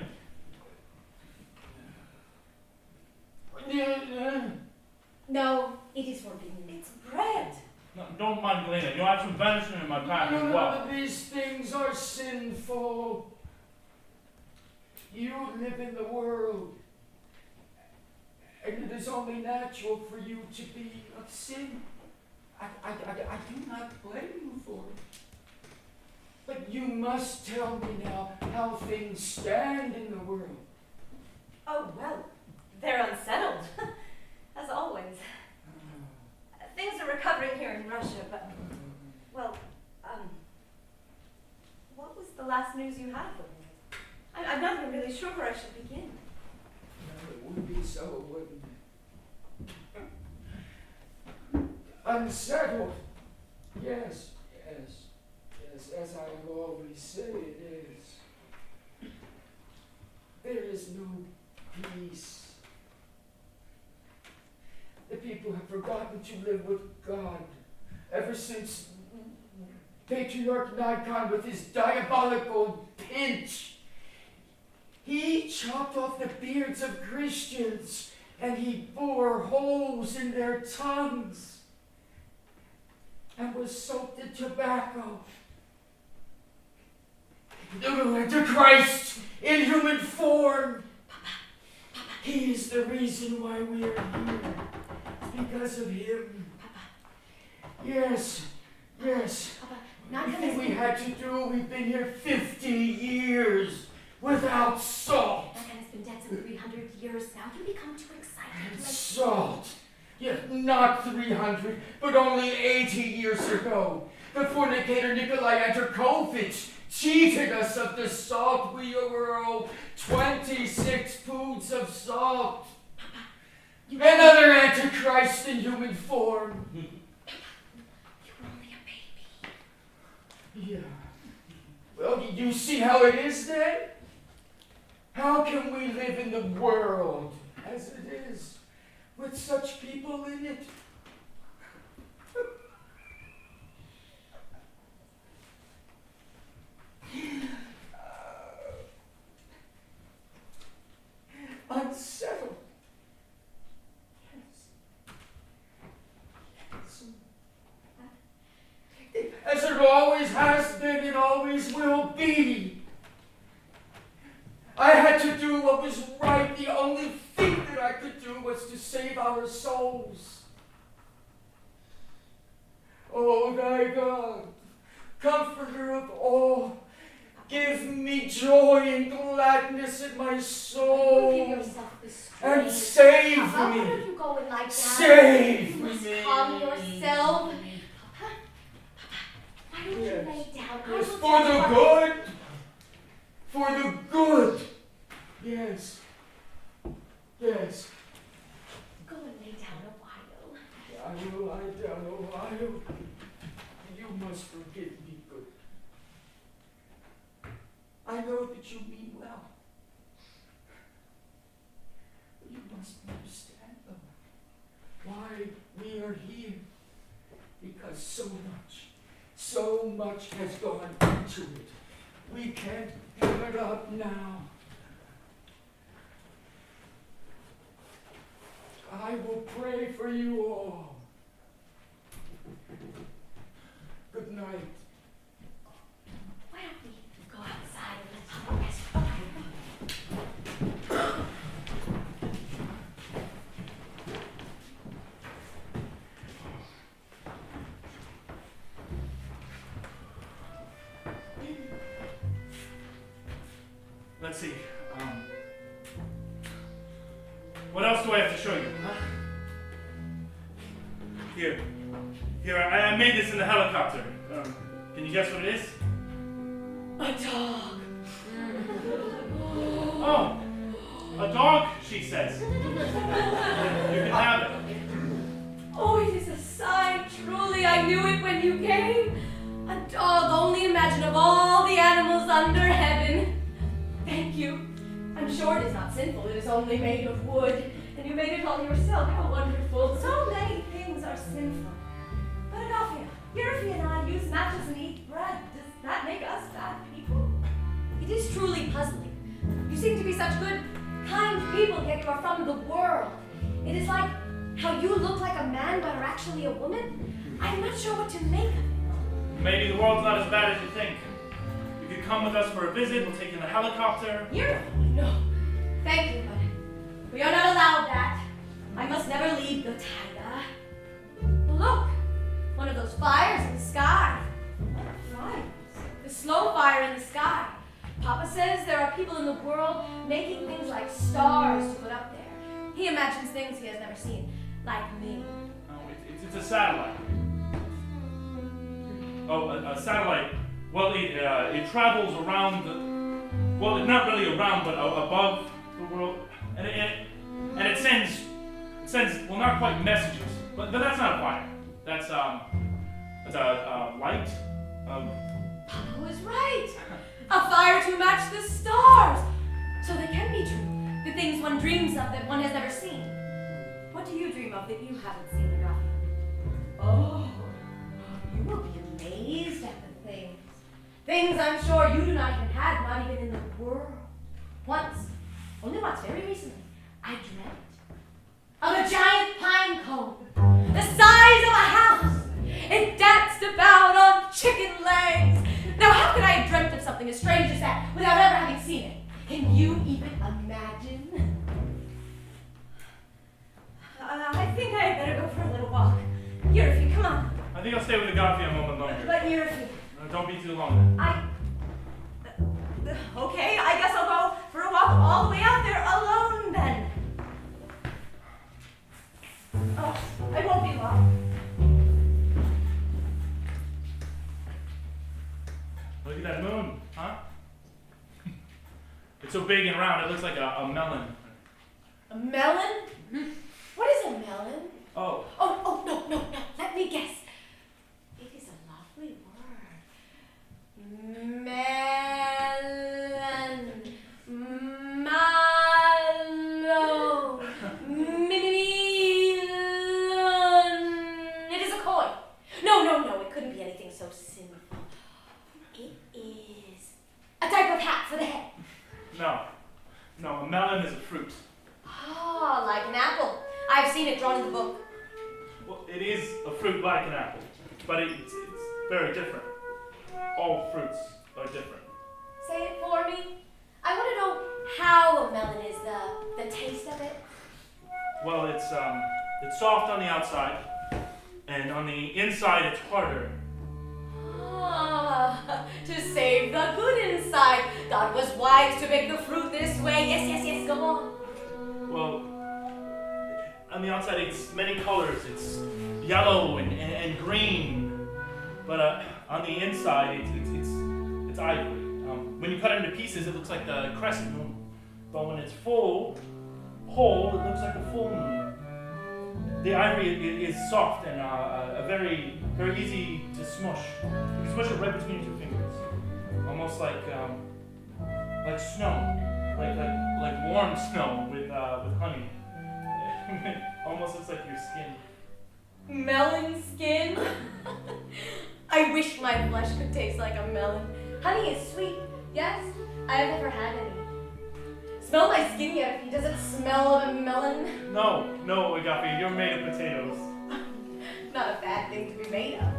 no, it is forbidden. It's bread. No, don't mind Galena. You have some venison in my pack as well. These things are sinful. You live in the world, and it is only natural for you to be of sin. I do not blame you for it. But you must tell me now how things stand in the world. Oh, well, they're unsettled, as always. Things are recovering here in Russia, but, well, what was the last news you had of them? I'm not even really sure where I should begin. No, it would be so, wouldn't it? Unsettled. Yes, as I always say, it is. There is no peace. The people have forgotten to live with God ever since Patriarch Nikon with his diabolical pinch. He chopped off the beards of Christians and he bore holes in their tongues and was soaked in tobacco. The Christ in human form. He is the reason why we are here. Because of him. Yes. Everything we had to do, we've been here 50 years without salt. That man has been dead some 300 years now. You become too excited. Salt. Yes, not 300, but only 80 years ago. The fornicator Nikolai Androkovich cheated us of the salt. We were owed 26 poods of salt. Another antichrist in human form. You were only a baby. Yeah. Well, you see how it is then? How can we live in the world as it is with such people in it? Unsettled. Yes. As it always has been, it always will be. I had to do what was right. The only thing that I could do was to save our souls. Oh, thy God, comforter of all, give me joy and gladness in my soul. Give yourself the strength. And save How me. could you go in like that? Save You must me. calm yourself. Papa, why don't you Yes. lay down? I Yes, will for tell you the what- good. For the good. Yes. Yes. Go and lay down a while. I will lie down a while. you must forgive me, good. I know that you mean well. But you must understand, though, why we are here. Because so much has gone into it. We can't give it up now. I will pray for you all. Good night. Why don't we go outside and let's have a rest? Let's see. What else do I have to show you? Huh? Here. I made this in the helicopter. Can you guess what it is? A dog. Oh, a dog, she says. You can have it. Oh, it is a sign. Truly, I knew it when you came. A dog, only imagine of all the animals under heaven. Thank you. I'm sure it is not sinful. It is only made of wood. And you made it all yourself. How wonderful. So many things are sinful. But Agafia, Yurfi and I use matches and eat bread. Does that make us bad people? It is truly puzzling. You seem to be such good, kind people, yet you are from the world. It is like how you look like a man but are actually a woman. I'm not sure what to make of it. Maybe the world's not as bad as you think. You could come with us for a visit. We'll take you in the helicopter. No. Thank you, but we are not allowed that. I must never leave the taiga. Look, one of those fires in the sky. What fires? The slow fire in the sky. Papa says there are people in the world making things like stars to put up there. He imagines things he has never seen, like me. Oh, it's a satellite. Oh, a satellite. Well, it travels around the. Well, not really around, but above the world, and it sends. Well, not quite messages, but that's not a fire. That's a light. Papa was right. A fire to match the stars. So they can be true. The things one dreams of that one has never seen. What do you dream of that you haven't seen, Agafia? Oh, you will be amazed at the things. Things I'm sure you do not even have, not even in the world. Only once, very recently, I dreamt of a giant pine cone, the size of a house. It danced about on chicken legs. Now, how could I have dreamt of something as strange as that without ever having seen it? Can you even imagine? I think I had better go for a little walk. Yurfi, come on. I think I'll stay with Agafia a moment longer. But Yurfi, Don't be too long. okay, I guess I'll go for a walk all the way out there alone then. Oh, I won't be long. Look at that moon, huh? It's so big and round, it looks like a melon. A melon? What is a melon? Oh. Oh, no. Let me guess. It is a lovely word. Melon. Malo. Melon. It is a coin. No. It couldn't be anything so sinful. It is a type of hat for the head. No, a melon is a fruit. Ah, like an apple. I've seen it drawn in the book. Well, it is a fruit like an apple, but it's very different. All fruits are different. Say it for me. I want to know how a melon is, the taste of it. Well, it's soft on the outside, and on the inside it's harder. Ah, to save the good inside. God was wise to make the fruit this way. Yes, go on. Well, on the outside it's many colors. It's yellow and green, but on the inside it's ivory. When you cut it into pieces, it looks like the crescent moon, but when it's whole, it looks like a full moon. The ivory is soft and a very very easy to smush. You can smush it right between your two fingers, almost like snow, like warm snow with honey. It almost looks like your skin. Melon skin? I wish my flesh could taste like a melon. Honey is sweet, yes. I have never had any. Smell my skin yet. Does it smell of a melon? No, Agape, you're made of potatoes. Not a bad thing to be made of.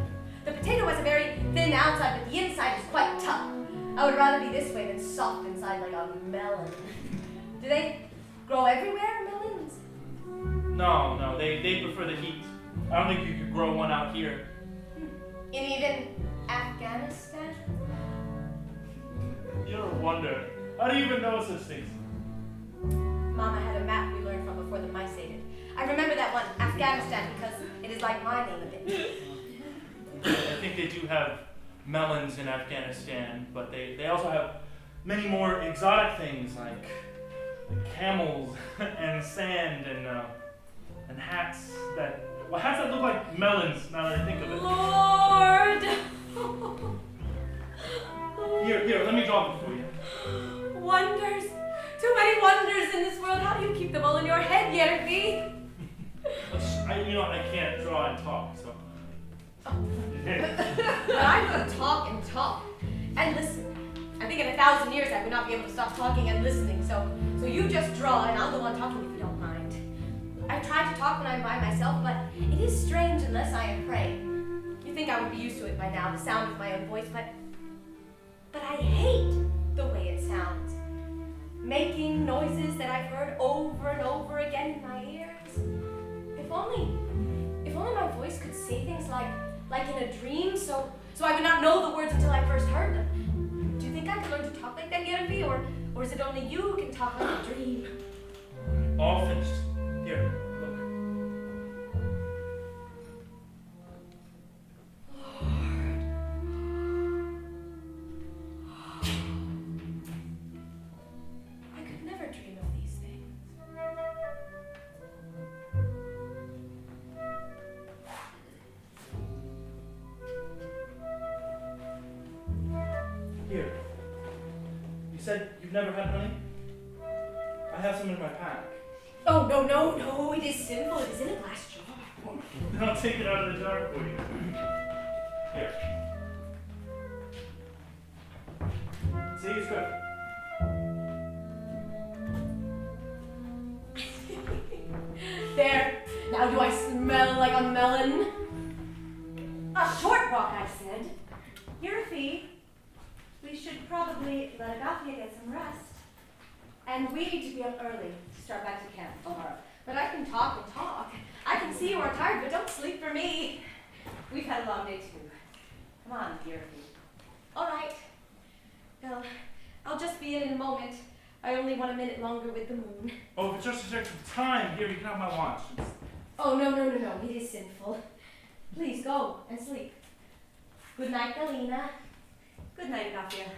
The potato has a very thin outside, but the inside is quite tough. I would rather be this way than soft inside like a melon. Do they grow everywhere, melons? No, they prefer the heat. I don't think you could grow one out here. In even Afghanistan? You're a wonder. How do you even know such things? Mama had a map we learned from before the mice ate it. I remember that one, Afghanistan, because it is like my name a bit. I think they do have melons in Afghanistan, but they also have many more exotic things like camels and sand and hats that look like melons now that I think of it. Lord! Here, let me draw them for you. Wonders! Too many wonders in this world. How do you keep them all in your head, Yerby? I can't draw and talk, so. But I could talk and talk and listen. I think in 1,000 years I would not be able to stop talking and listening. So you just draw and I'll go on talking if you don't mind. I try to talk when I'm by myself, but it is strange unless I am praying. You think I would be used to it by now, the sound of my own voice, but I hate the way it sounds. Making noises that I've heard over and over again in my ears. If only my voice could say things like in a dream, so I would not know the words until I first heard them. Do you think I could learn to talk like that, Yerby, or is it only you who can talk like a dream? All finished. Here, look. I could never dream of these things. Here. You said you've never had honey? I have some in my pack. Oh, no, it is sinful. It is in a glass jar. Then I'll take it out of the jar for you. Here. See, it's good. There. Now do I smell like a melon? A short walk, I said. Yerby, we should probably let Agathia get some rest. And we need to be up early to start back to camp tomorrow. But I can talk and talk. I can see you are tired, but don't sleep for me. We've had a long day too. Come on, Yerby. All right. Well, I'll just be in a moment. I only want a minute longer with the moon. Oh, if it's just a section of time, here, you can have my watch. Oh, no. It is sinful. Please go and sleep. Good night, Galina. Good night, Agathia.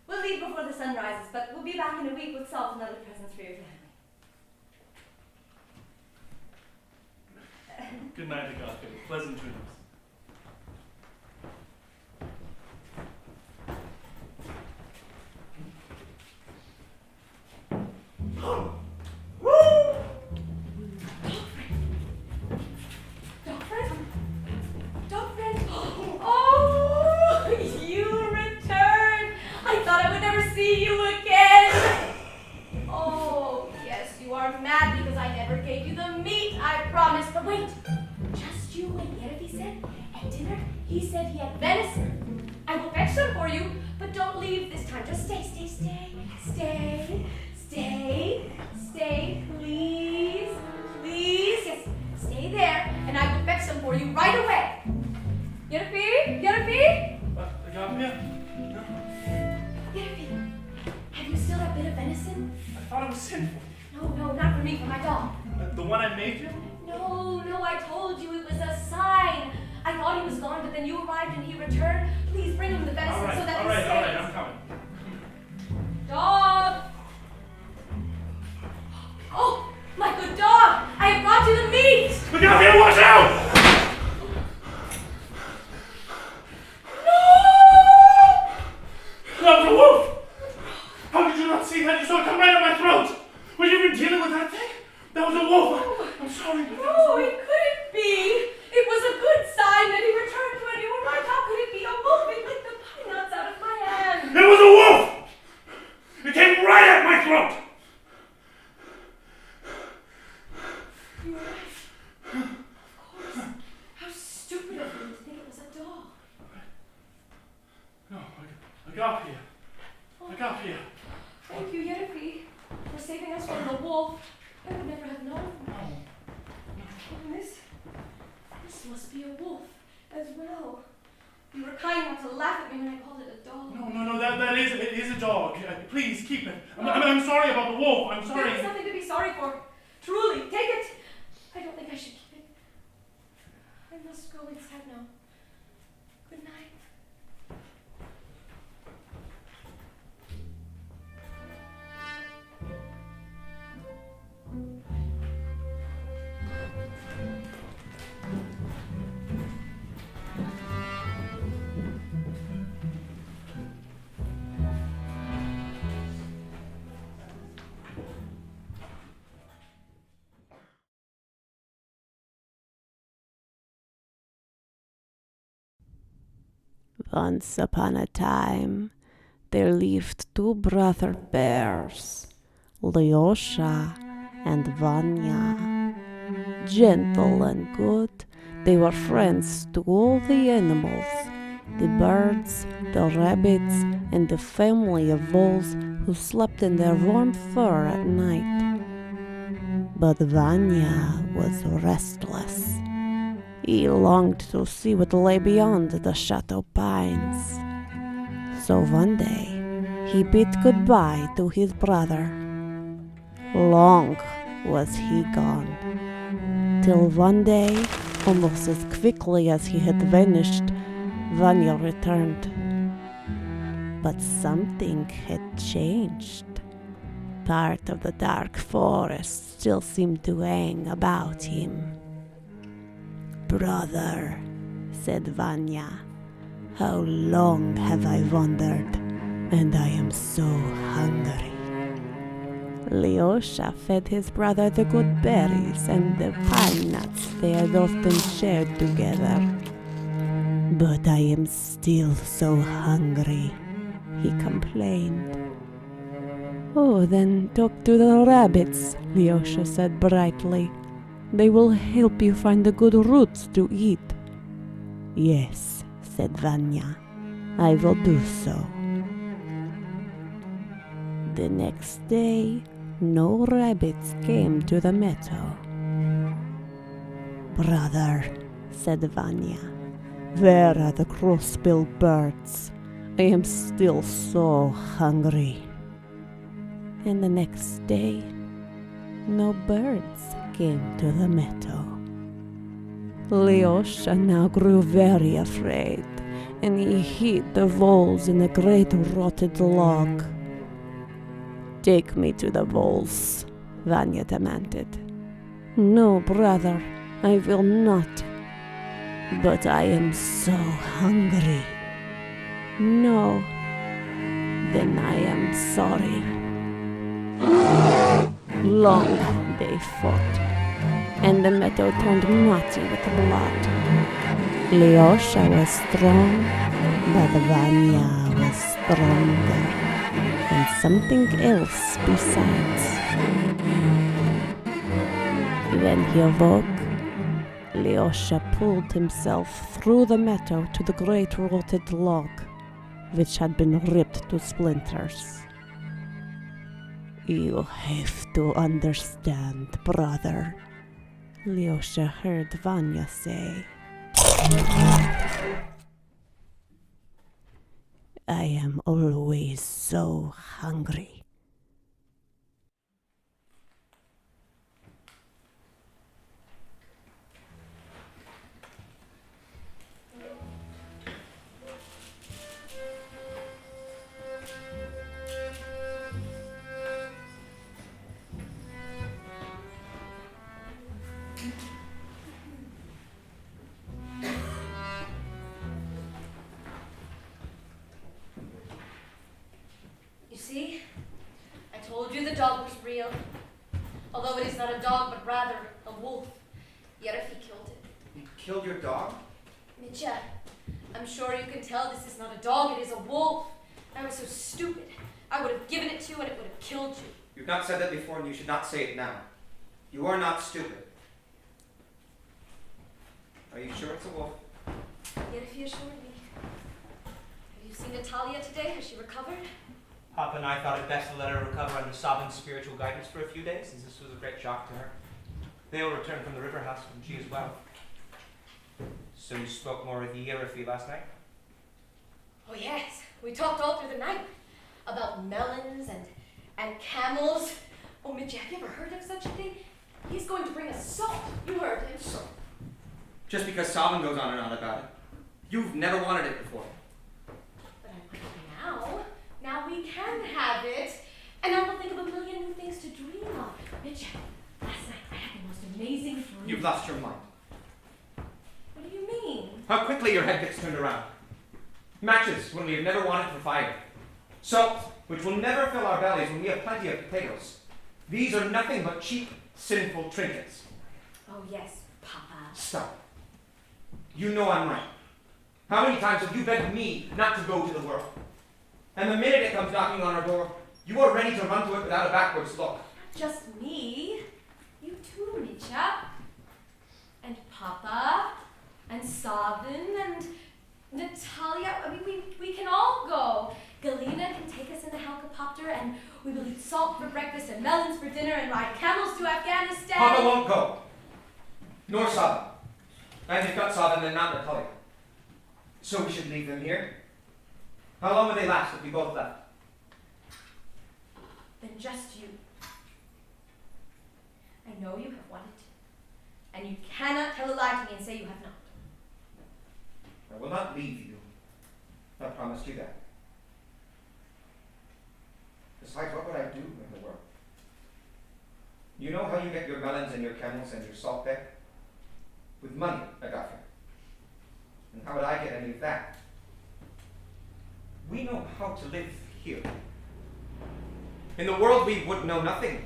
We'll leave before the sun rises, but we'll be back in a week with salt and other presents for your family. Good night, Agathia. Pleasant dreams. Dog friend! Oh, you returned! I thought I would never see you again! Oh, yes, you are mad because I never gave you the meat I promised. But wait, just you wait. Yerby said at dinner he said he had venison. I will fetch some for you, but don't leave this time. Just stay, please. Yes, stay there, and I will fetch some for you right away. Yerby? Agathia? No. Yerby, have you still that bit of venison? I thought it was sinful. No, not for me, for my dog. The one I made you? No, I told you it was a sign. I thought he was gone, but then you arrived and he returned. Please bring him the venison so that he stays. All right, I'm coming. Dog! Oh, my good dog! I have brought you the meat! Agathia, watch out! No, it couldn't be. It was a good sign that he returned when you were right. How could it be a wolf? It licked the pine nuts out of my hand. It was a wolf! It came right at my throat! You were right. Of course. How stupid of me to think it was a dog. No, I got here. Thank you, Yennefer, for saving us from the wolf. I would never have known. And this must be a wolf as well. You were kind not to laugh at me when I called it a dog. No, it is a dog. Please, keep it. I'm sorry about the wolf. I'm sorry. There is nothing to be sorry for. Truly, take it. I don't think I should keep it. I must go inside now. Good night. Once upon a time, there lived two brother bears, Lyosha and Vanya. Gentle and good, they were friends to all the animals, the birds, the rabbits, and the family of voles who slept in their warm fur at night. But Vanya was restless. He longed to see what lay beyond the chateau pines. So one day, he bid goodbye to his brother. Long was he gone, till one day, almost as quickly as he had vanished, Vanya returned. But something had changed. Part of the dark forest still seemed to hang about him. "Brother," said Vanya, "how long have I wandered, and I am so hungry." Lyosha fed his brother the good berries and the pine nuts they had often shared together. "But I am still so hungry," he complained. "Oh, then talk to the rabbits," Lyosha said brightly. "They will help you find the good roots to eat." "Yes," said Vanya, "I will do so." The next day, no rabbits came to the meadow. "Brother," said Vanya, "where are the cross-billed birds? I am still so hungry." And the next day, no birds came to the meadow. Lyosha now grew very afraid, and he hid the voles in a great rotted log. "Take me to the voles," Vanya demanded. "No, brother, I will not." "But I am so hungry." "No." "Then I am sorry." Long they fought, and the meadow turned muddy with blood. Lyosha was strong, but Vanya was stronger, and something else besides. When he awoke, Lyosha pulled himself through the meadow to the great rotted log, which had been ripped to splinters. "You have to understand, brother," Lyosha heard Vanya say. "I am always so hungry." You see? I told you the dog was real. Although it is not a dog, but rather a wolf. killed your dog? Mitya, I'm sure you can tell this is not a dog, it is a wolf. I was so stupid. I would have given it to you and it would have killed you. You've not said that before and you should not say it now. You are not stupid. Are you sure it's a wolf? Yet if you assured me. Have you seen Natalia today? Has she recovered? Papa and I thought it best to let her recover under Sabin's spiritual guidance for a few days, since this was a great shock to her. They will return from the river house and she is well. So you spoke more with Yerafi last night? Oh yes, we talked all through the night about melons and camels. Oh, Mitya, have you ever heard of such a thing? He's going to bring us salt. You heard him. Salt? Just because Sabin goes on and on about it. You've never wanted it before. But I want it now. Now we can have it. And I will think of a million new things to dream of. Mitya, last night I had the most amazing dream. You've lost your mind. What do you mean? How quickly your head gets turned around. Matches when we have never wanted for fire. Salt, which will never fill our bellies when we have plenty of potatoes. These are nothing but cheap, sinful trinkets. Oh yes, Papa. Stop. You know I'm right. How many times have you begged me not to go to the world? And the minute it comes knocking on our door, you are ready to run to it without a backwards look. Just me. You too, Mitya. And Papa. And Sabin. And Natalia. I mean, we can all go. Galina can take us in the helicopter and we will eat salt for breakfast and melons for dinner and ride camels to Afghanistan. Papa won't go. Nor Sabin. And if not Sabin, then not Natalia. So we should leave them here? How long would they last if we both left? Then just you. I know you have wanted to. And you cannot tell a lie to me and say you have not. I will not leave you. I promised you that. Besides, what would I do in the world? You know how you get your melons and your camels and your salt there? With money I got here. And how would I get any of that? We know how to live here. In the world we would know nothing.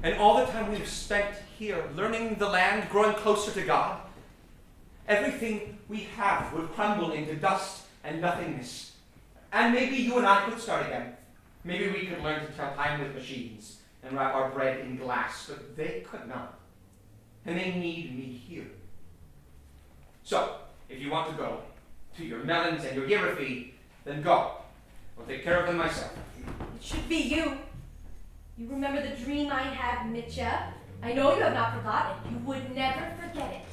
And all the time we've spent here learning the land, growing closer to God, everything we have would crumble into dust and nothingness. And maybe you and I could start again. Maybe we could learn to tell time with machines and wrap our bread in glass, but they could not. And they need me here. So, if you want to go to your melons and your Yerafi, then go. I'll take care of them myself. It should be you. You remember the dream I had, Mitya? I know you have not forgotten. You would never forget it.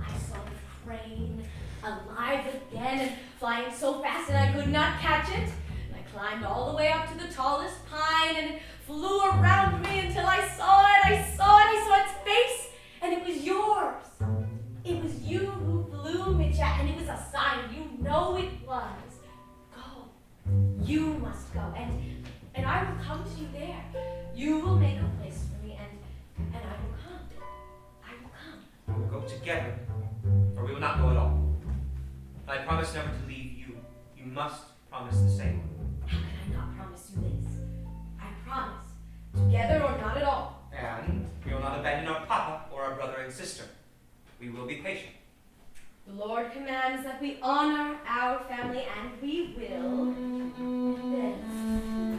I saw the crane alive again and flying so fast that I could not catch it. And I climbed all the way up to the tallest pine and it flew around me until I saw its face, and it was yours. It was you who flew, Mitya, and it was a sign. You know it was. Go. You must go. And I will come to you there. You will make a place for me, and I will come. I will come. We will go together, or we will not go at all. I promise never to leave you. You must promise the same. How can I not promise you this? I promise. Together or not at all. And we will not abandon our papa or our brother and sister. We will be patient. The Lord commands that we honor our family, and we will. And then,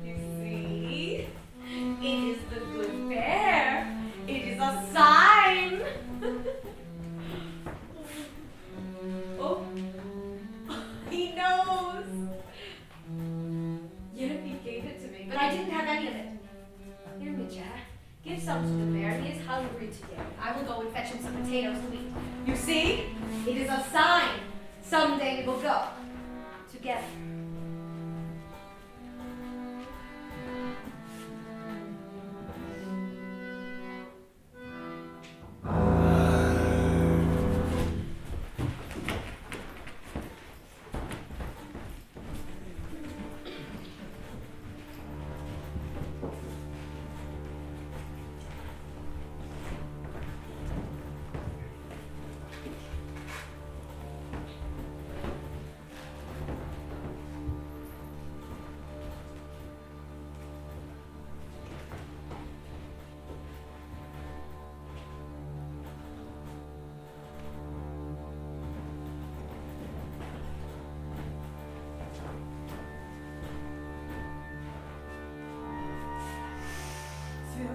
you see, it is the good bear. It is a sign. Oh, he knows. He gave it to me, but I didn't have any of it. Here, Mitya. Give some to the bear. He is hungry today. I will go and fetch him some potatoes to eat. You see? It is a sign. Someday we will go. Together.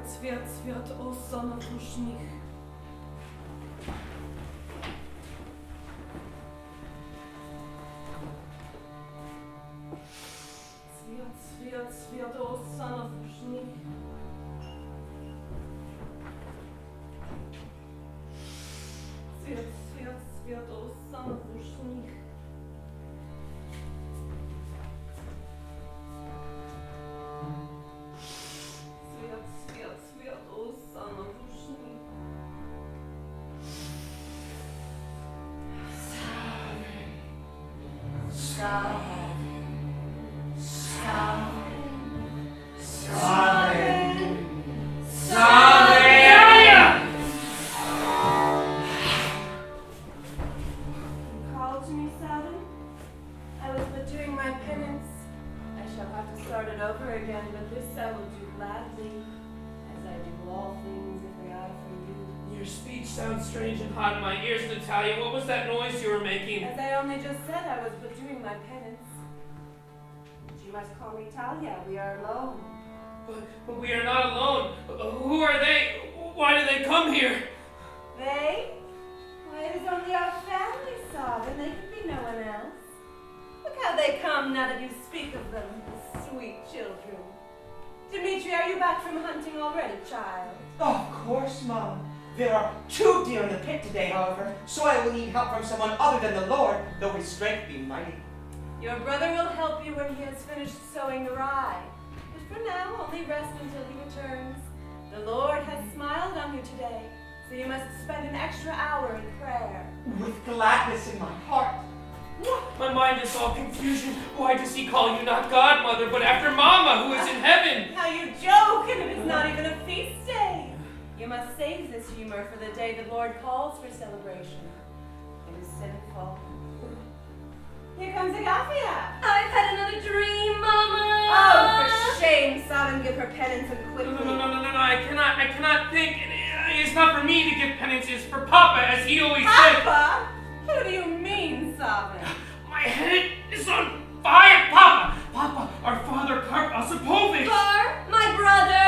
Sviat, Sviat, O Son of Ushnik. Sviat, Sviat, Sviat, O Son of Ushnik. Sviat, Sviat, Sviat, O Son of Ushnik. Sviat, Sviat, Sviat, O Son of Ushnik. Call to me, Saturn. I was but doing my penance. I shall have to start it over again, but this I will do gladly, as I do all things if they are for you. Your speech sounds strange and hot in my ears, Natalia. What was that noise you were making? As I only just said, I was but doing my penance. You must call me Talia. We are alone. But we are not alone. Who are they? Why do they come here? They? Why, it is only our family, Sovereign. They can be no one else. Look how they come now that you speak of them, the sweet children. Dimitri, are you back from hunting already, child? Of course, Mom. There are 2 deer in the pit today, however, so I will need help from someone other than the Lord, though his strength be mighty. Your brother will help you when he has finished sowing the rye. But for now, only rest until he returns. The Lord has smiled on you today, so you must spend an extra hour in prayer. With gladness in my heart. My mind is all confusion. Why does he call you not godmother, but after Mama, who is in heaven? How you joke, and it is not even a feast day. You must save this humor for the day the Lord calls for celebration. It is sinful. Here comes Agafia. I've had another dream, Mama. Oh, for shame, Sovereign, give her penance and quickly. No, I cannot think. It's not for me to give penance, it's for Papa, as he always said. Papa? Who do you mean, Sovereign? My head is on fire, Papa! Papa, our father Karp Osipovich! Bar, my brother.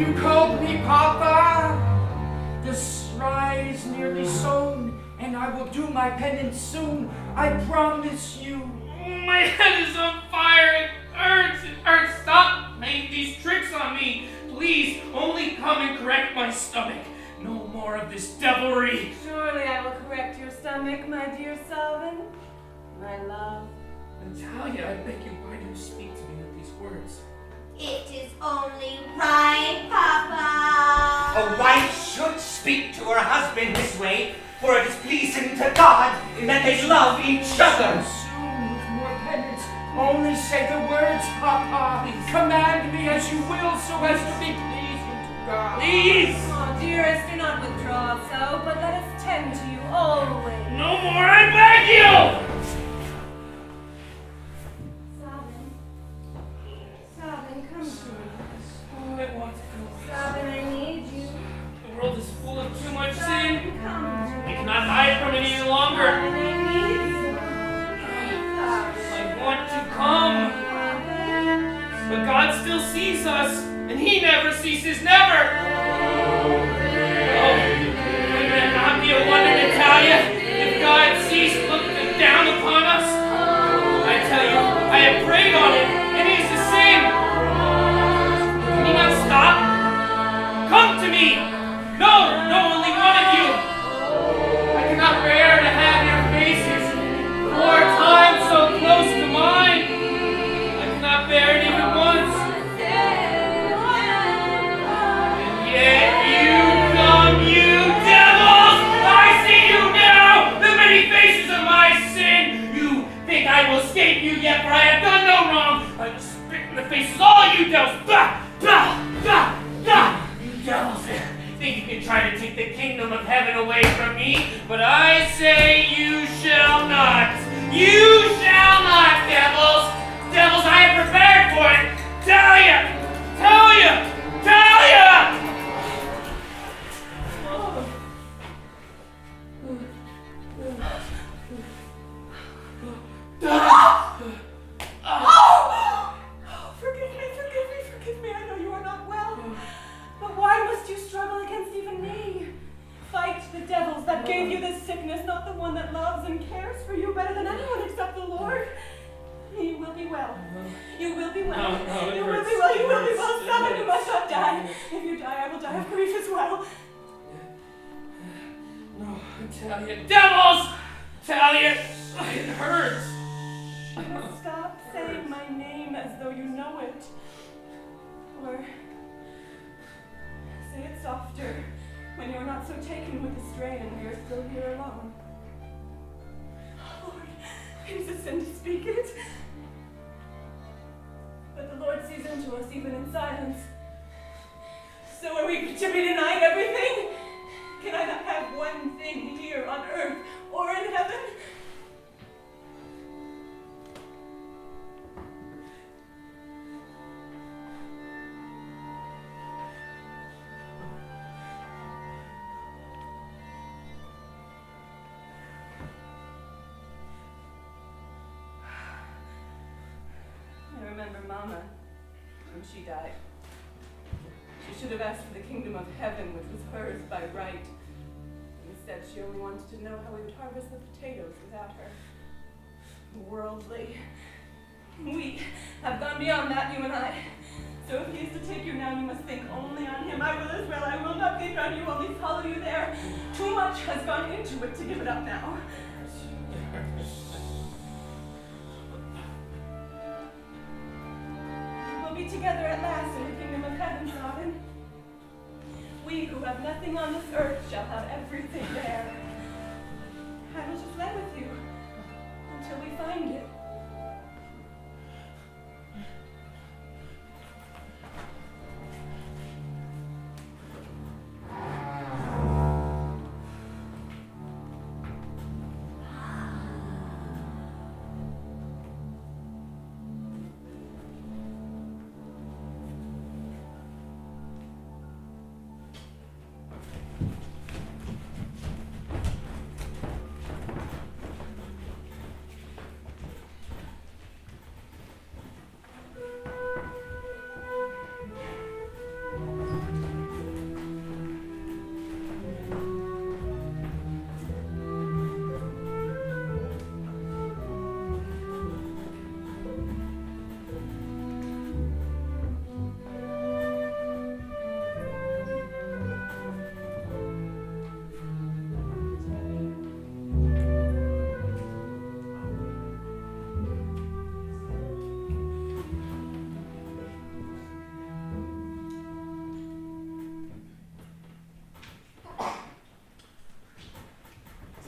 You called me Papa. The rye is nearly sown, and I will do my penance soon. I promise you. My head is on fire, it hurts. Stop playing these tricks on me. Please, only come and correct my stomach. No more of this devilry. Surely I will correct your stomach, my dear Sovereign. My love. Natalia, I beg you, why do you speak to me with these words? It is only right, Papa. A wife should speak to her husband this way, for it is pleasing to God that they love each other. Soon with more penance. Only say the words, Papa. Command me as you will, so as to be pleasing to God. Please! Oh, dearest, do not withdraw so, but let us tend to you always. No more, I beg you! Sovereign, come to me. Oh, I want to go. Sovereign, I need you. The world is full of too much sin. Sovereign, come to We me. cannot hide from it any longer. Sovereign, I need you. I want to come, but God still sees us, and He never ceases, never. Oh, would it not be a wonder, Natalia, if God ceased looking down upon us? I tell you, I have prayed on it, and He is the same. Can He not stop? Come to me. No, only one of you. I cannot bear to have your faces for time so close to mine. I cannot bear it even once. And yet you come, you devils! I see you now! The many faces of my sin! You think I will escape you yet, for I have done no wrong! I will spit in the faces of all you devils! Bah! Bah! Bah! Bah! You devils! Think you can try to take the kingdom of heaven away from me, but I say you shall not. You shall not, devils! Devils, I am prepared for it! Talia! Forgive me. I know you are not well. But gave you this sickness, not the one that loves and cares for you better than anyone except the Lord. You will be well. You will be well. No, You will be well. You will be well. Son, you must not die. If you die, I will die of grief as well. No, Talia. Devils! Talia! It hurts! You must stop saying my name as though you know it. Or say it softer when you're not so taken with the strain and we are still here alone. Lord, it is a sin to speak it. But the Lord sees into us even in silence. So are we to be denied everything? Can I not have one thing here on earth or in heaven? I remember Mama when she died. She should have asked for the kingdom of heaven, which was hers by right. Instead, she only wanted to know how we would harvest the potatoes without her. Worldly. We have gone beyond that, you and I. So if he is to take you now, you must think only on him. I will as well. I will not think on you, only follow you there. Too much has gone into it to give it up now. We'll be together at last in the kingdom of heaven, Robin. We who have nothing on this earth shall have everything there. I will just lay with you until we find it.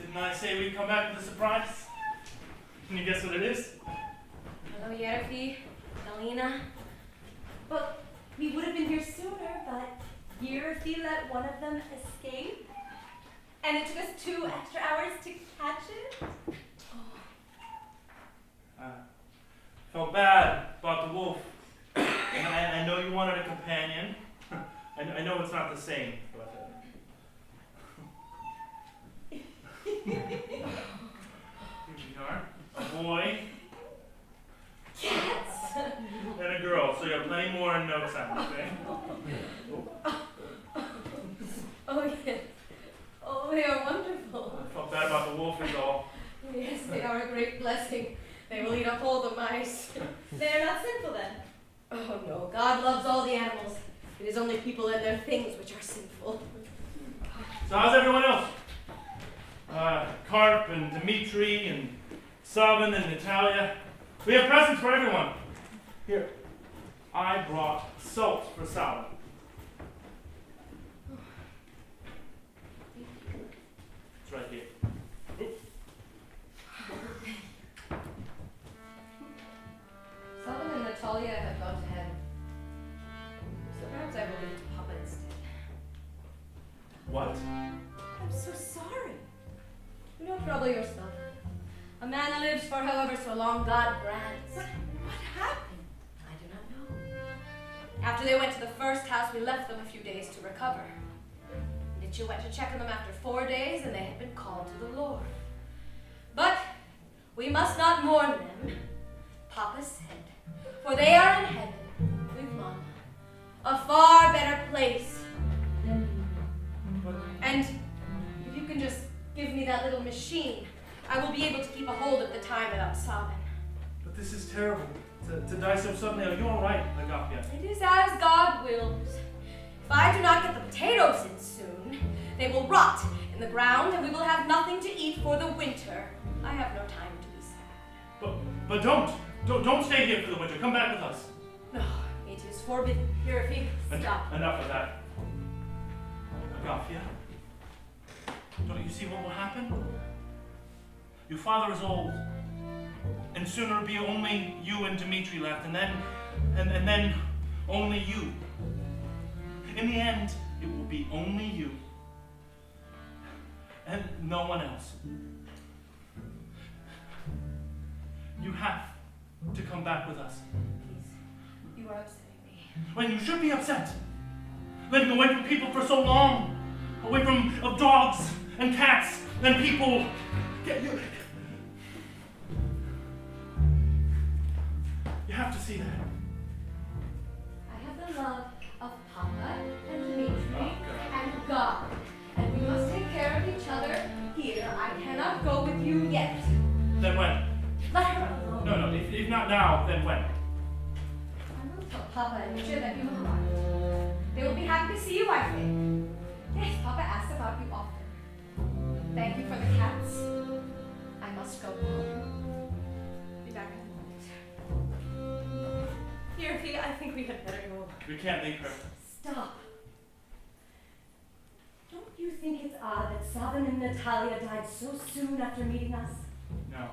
Didn't I say we'd come back with a surprise? Can you guess what it is? Hello, Yerfi, Galena. Well, we would have been here sooner, but Yerfi let one of them escape. And it took us 2 extra hours to catch it. Felt bad about the wolf. I know you wanted a companion. I know it's not the same, but... Here we are. A boy. Cats! And a girl, so you have plenty more in no time, okay? Oh, yes. Oh, they are wonderful. I felt bad about the wolf is all. Yes, they are a great blessing. They will eat up all the mice. They are not sinful then? Oh, no. God loves all the animals. It is only people and their things which are sinful. So how's everyone else? Karp and Dmitri and Savin and Natalia. We have presents for everyone. Here, I brought salt for Savin. It's right here. Sullivan and Natalia have gone to heaven. So perhaps I will leave Papa instead. What? I'm so sorry. Do not trouble yourself. A man lives for however so long God grants. But what happened? I do not know. After they went to the first house, we left them a few days to recover. Nietzsche went to check on them after 4 days, and they had been called to the Lord. But we must not mourn them, Papa said, for they are in heaven with Mama, a far better place than we. And if you can just give that little machine, I will be able to keep a hold of the time without sobbing. But this is terrible. To die so suddenly. Are you all right, Agafia? It is as God wills. If I do not get the potatoes in soon, they will rot in the ground and we will have nothing to eat for the winter. I have no time to be sad. But don't stay here for the winter. Come back with us. No, it is forbidden. Here, if you stop. Enough of that. Agafia, don't you see what will happen? Your father is old, and soon it'll be only you and Dmitri left, and then only you. In the end, it will be only you, and no one else. You have to come back with us. Please, you are upsetting me. When you should be upset. Living away from people for so long. Away from dogs and cats and people. You have to see that. I have the love of Papa and Dmitri and God. And we must take care of each other here. I cannot go with you yet. Then when? Let her alone. No, if not now, then when? I will tell Papa and Dmitri that you arrived. They will be happy to see you, I think. Yes, Papa asks about you often. Thank you for the cats. I must go home. Be back in a moment. Here, Fia, I think we had better go. We can't leave her. Stop. Don't you think it's odd that Savin and Natalia died so soon after meeting us? No,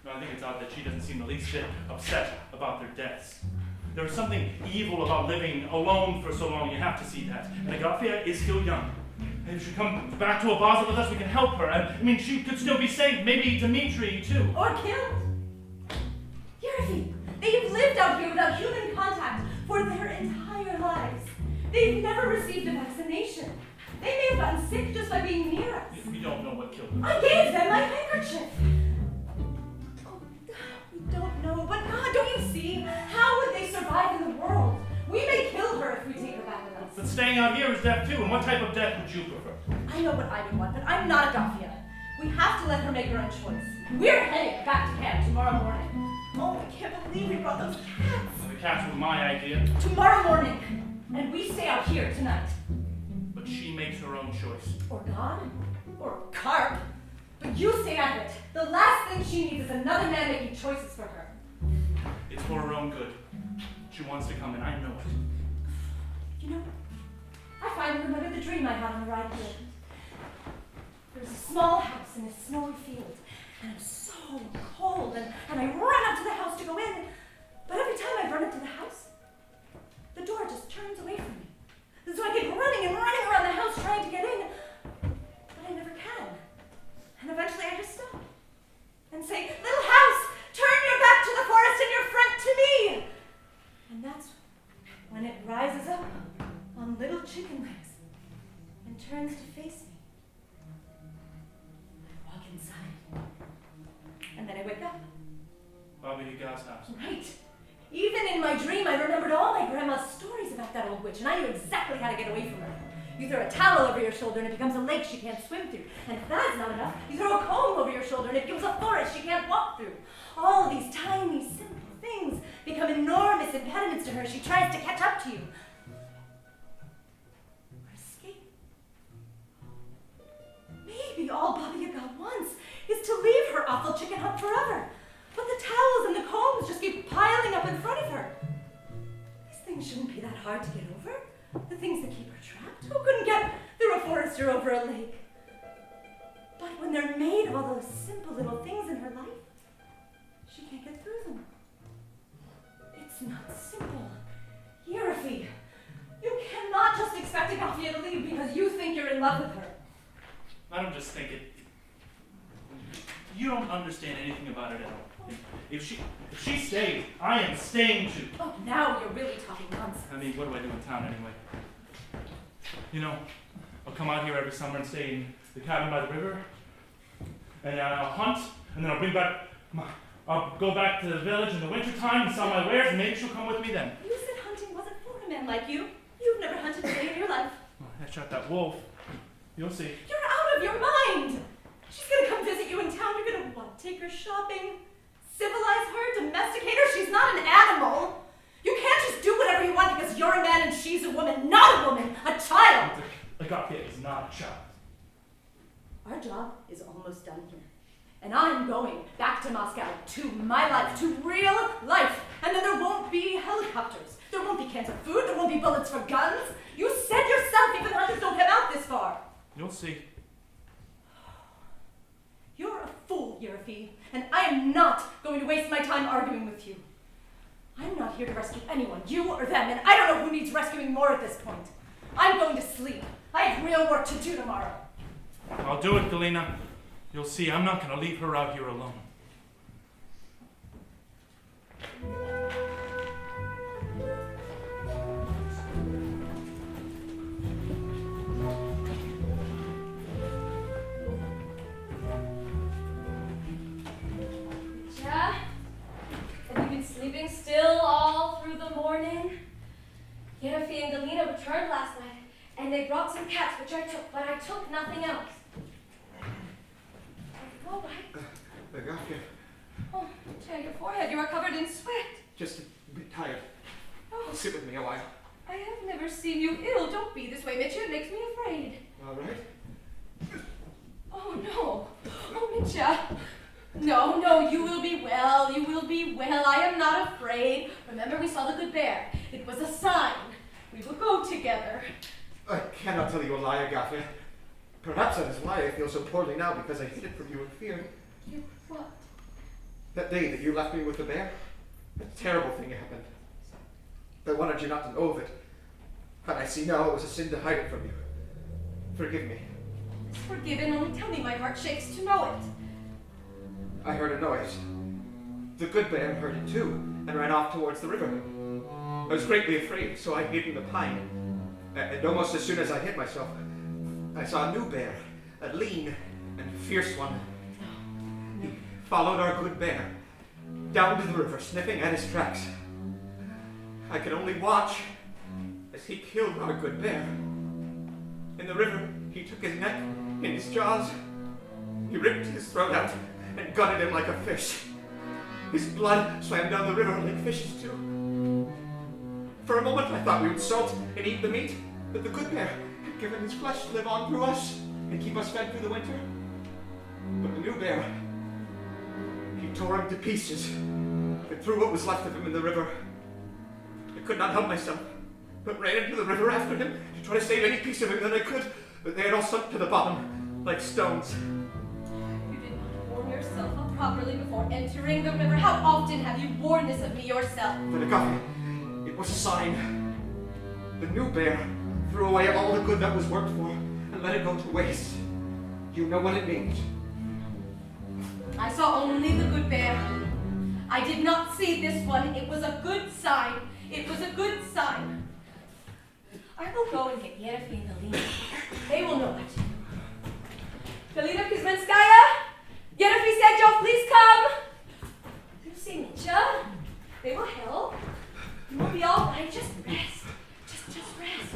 I think it's odd that she doesn't seem the least bit upset about their deaths. There is something evil about living alone for so long. You have to see that. And Agafia is still young. And if she comes back to Abaza with us, we can help her. I mean, she could still be saved. Maybe Dmitri, too. Or killed. Yerfi, they've lived out here without human contact for their entire lives. They've never received a vaccination. They may have gotten sick just by being near us. We don't know what killed them. I gave them my handkerchief. Oh, we don't know, but God, don't you see? How would they survive in the world? We may kill her if we take her back with us. But staying out here is death, too. And what type of death would you prefer? I know what I would want, but I'm not Agafia. We have to let her make her own choice. We're heading back to camp tomorrow morning. Oh, I can't believe we brought those cats. The cats were my idea. Tomorrow morning. And we stay out here tonight. But she makes her own choice. Or God. Or Carp. But you stay out of it. The last thing she needs is another man making choices for her. It's for her own good. She wants to come, and I know it. You know, I finally remember the dream I had on the ride here. There was a small house in a snowy field, and I'm so cold, and I run up to the house to go in, but every time I run up to the house, the door just turns away from me. And so I keep running and running around the house trying to get in, but I never can. And eventually I just stop and say, "Little house, turn your back to the forest and your front to me." And that's when it rises up on little chicken legs and turns to face me. I walk inside, and then I wake up. Baba Yaga's house. Right. Even in my dream, I remembered all my grandma's stories about that old witch, and I knew exactly how to get away from her. You throw a towel over your shoulder and it becomes a lake she can't swim through. And if that's not enough, you throw a comb over your shoulder and it becomes a forest she can't walk through. All these tiny, simple things become enormous impediments to her as she tries to catch up to you. Or escape. Maybe all Baba Yaga wants is to leave her awful chicken hut forever. But the towels and the combs just keep piling up in front of her. These things shouldn't be that hard to get over. The things that keep her trapped. Who couldn't get through a forest or over a lake? But when they're made of all those simple little things in her life, she can't get through them. It's not simple. Yerfi, you cannot just expect Agafia to leave because you think you're in love with her. I don't just think it. You don't understand anything about it at all. If she stays, I am staying too. Oh, now you're really talking nonsense. I mean, what do I do in town anyway? You know, I'll come out here every summer and stay in the cabin by the river, and I'll hunt, and then I'll go back to the village in the wintertime and sell my wares, and maybe she'll come with me then. You said hunting wasn't for a man like you. You've never hunted a day in your life. I shot that wolf. You'll see. You're out of your mind. She's gonna come visit you in town. You're gonna what? Take her shopping? Civilize her? Domesticate her? She's not an animal. You can't just do whatever you want because you're a man and she's a woman. Not a woman, a child. Agafia is not a child. Our job is almost done here. And I'm going back to Moscow, to my life, to real life. And then there won't be helicopters. There won't be cans of food. There won't be bullets for guns. You said yourself even hunters don't come out this far. You'll see. You're a fool, Yerofy, and I am not going to waste my time arguing with you. I'm not here to rescue anyone, you or them, and I don't know who needs rescuing more at this point. I'm going to sleep. I have real work to do tomorrow. I'll do it, Galina. You'll see, I'm not going to leave her out here alone. Yeah? Have you been sleeping still all through the morning? Yerofy and Galina returned last night, and they brought some cats, which I took, but I took nothing else. Are you all right? Agafia, Oh, Mitya, your forehead, you are covered in sweat. just a bit tired. Oh, Sit with me a while. I have never seen you ill. Don't be this way, Mitya. It makes me afraid. All right? Oh, no. Oh, Mitya. No, no, you will be well. You will be well. I am not afraid. Remember, we saw the good bear. It was a sign. We will go together. I cannot tell you a lie, Agafia. Perhaps that is why I feel so poorly now, because I hid it from you in fear. You what? That day that you left me with the bear, a terrible thing happened. I wanted you not to know of it, and I see now it was a sin to hide it from you. Forgive me. It's forgiven. Only tell me my heart shakes to know it. I heard a noise. The good bear heard it too, and ran off towards the river. I was greatly afraid, so I hid in the pine. And almost as soon as I hid myself, I saw a new bear, a lean and fierce one. He followed our good bear down to the river, sniffing at his tracks. I could only watch as he killed our good bear. In the river, he took his neck in his jaws. He ripped his throat out and gutted him like a fish. His blood swam down the river like fishes do. For a moment, I thought we would salt and eat the meat that the good bear had given his flesh to live on through us and keep us fed through the winter. But the new bear, he tore him to pieces and threw what was left of him in the river. I could not help myself, but ran into the river after him to try to save any piece of him that I could, but they had all sunk to the bottom like stones. You did not warm yourself up properly before entering the river. How often have you warned this of me yourself? But Agafia, it was a sign. The new bear threw away all the good that was worked for and let it go to waste. You know what it means. I saw only the good bear. I did not see this one. It was a good sign. It was a good sign. I will go and get Yerofy and Galina. They will know what to do. Galina Kuzminskaya? Yerofy Sedjov, please come. You see, Mitya? They will help. You will be all right. Just rest. Just rest.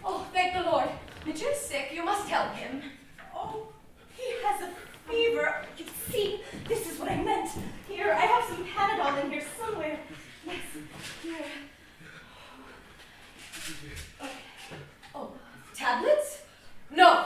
Oh, thank the Lord. Mitya is sick. You must help him. Oh, he has a fever. You see, this is what I meant. Here, I have some Panadol in here somewhere. Yes, here. Okay. Oh, tablets? No.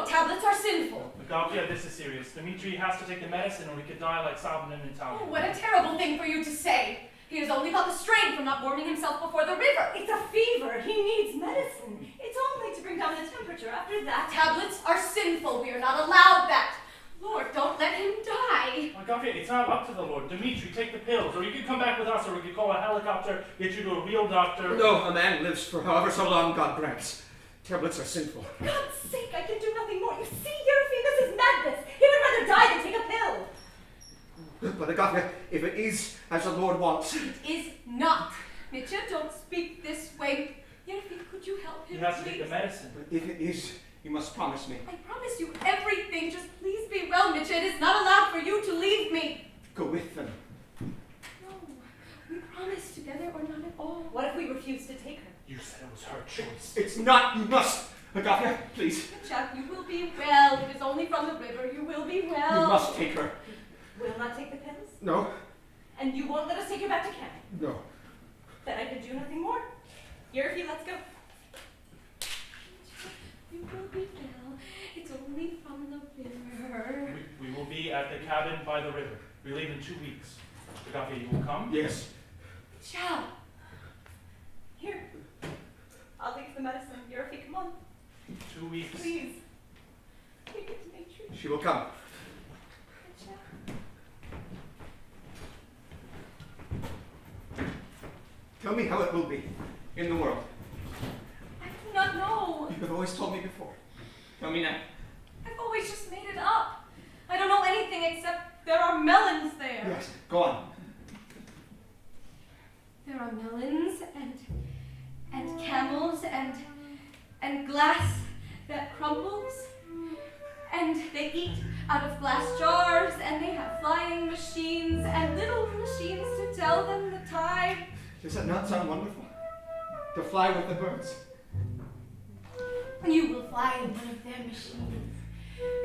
Tablets are sinful. Agafia, this is serious. Dmitri has to take the medicine or he could die like Salomon in town. Oh, what a terrible thing for you to say. He has only got the strain from not warming himself before the river. It's a fever. He needs medicine. It's only to bring down the temperature. After that, Tablets are sinful. We are not allowed that. Lord, don't let him die. Agafia, it's not up to the Lord. Dmitri, take the pills, or you could come back with us, or we could call a helicopter, get you to a real doctor. No, a man lives for however so long God grants. Tablets are sinful. for God's sake, I can do nothing more. You see, Yerofy, this is madness. He would rather die than take a pill. But Agafia, if it is as the Lord wants. It is not. Mitya, don't speak this way. Yerofy, could you help him, He has to please? take the medicine. But if it is, you must promise me. I promise you everything. Just please be well, Mitya. It is not allowed for you to leave me. Go with them. No, we promise together or not at all. What if we refuse to take her? You said it was her choice. It's not, you must. Agafia, please. Chuck, you will be well. It is only from the river. You will be well. You must take her. Will not take the pills? No, And you won't let us take you back to camp? no. Then I can do nothing more. Yerfi, let's go. You will be well. It's only from the river. We will be at the cabin by the river. We leave in 2 weeks. Agafia, you will come? Yes. Ciao. Here. I'll leave the medicine. Yerfi, come on. 2 weeks. Please. Take it to nature. She will come. Ciao. Tell me how it will be in the world. I do not know. You have always told me before. Tell me now. I've always just made it up. I don't know anything except there are melons there. Yes, go on. There are melons and camels and glass that crumbles. And they eat out of glass jars, and they have flying machines and little machines to tell them the time. Does that not sound wonderful? To fly with the birds. You will fly in one of their machines.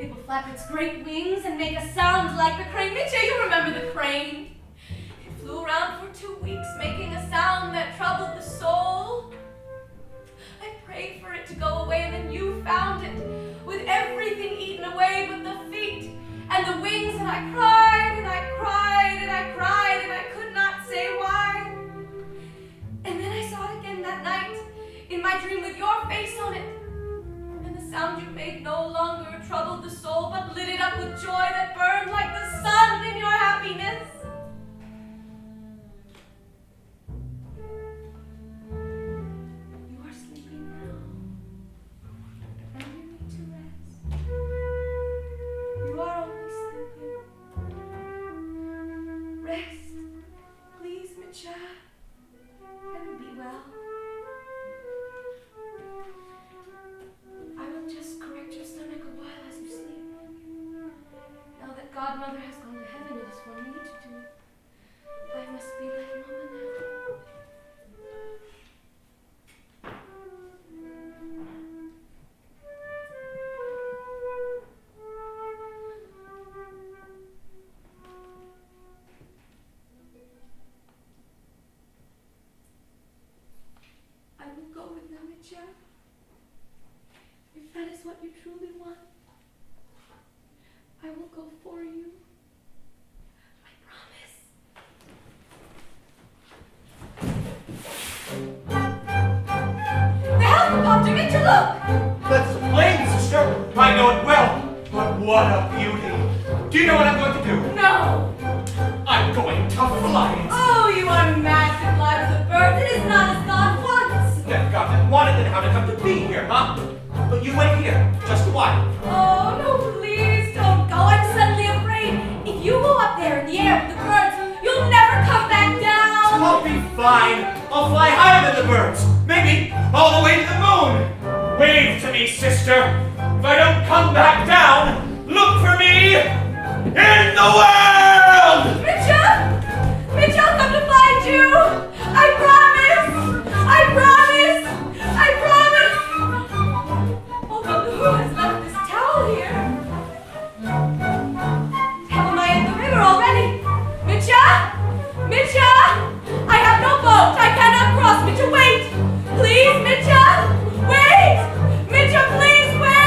It will flap its great wings and make a sound like the crane. Mitya, you remember the crane? It flew around for 2 weeks, making a sound that troubled the soul. I prayed for it to go away, and then you found it, with everything eaten away but the feet and the wings, and I cried, and I cried, and I cried, and I could not say why. And then I saw it again that night, in my dream with your face on it. And the sound you made no longer troubled the soul, but lit it up with joy that burned like the sun in your happiness. You are sleeping now, and you need to rest. You are only sleeping. Rest, please, Mitya, and be well. I will just correct your stomach a while as you sleep. Now that Godmother has gone to heaven, it is for me to do. I must be like Mama now. I will go with them, Mitya. If that is what you truly want, I will go for you. I promise. The helicopter, Mitya, look! That's the plane, sister. I know it well. But what a beauty. Do you know what I'm going to do? No! I'm going to fly it. Oh, you are mad to fly with the birds. It is not as God wants. If God had wanted, then how to come to be here, huh? But you wait here, just a while. Oh, no, please don't go. I'm suddenly afraid. If you go up there in the air with the birds, you'll never come back down. I'll be fine. I'll fly higher than the birds. Maybe all the way to the moon. Wave to me, sister. If I don't come back down, look for me in the world! Mitya! Mitya, I'll come to find you! I promise! I promise! I promise! Oh, but who has left this towel here? Am I in the river already? Mitya! Mitya! I have no boat! I cannot cross! Mitya, wait! Please, Mitya! Wait! Mitya, please wait!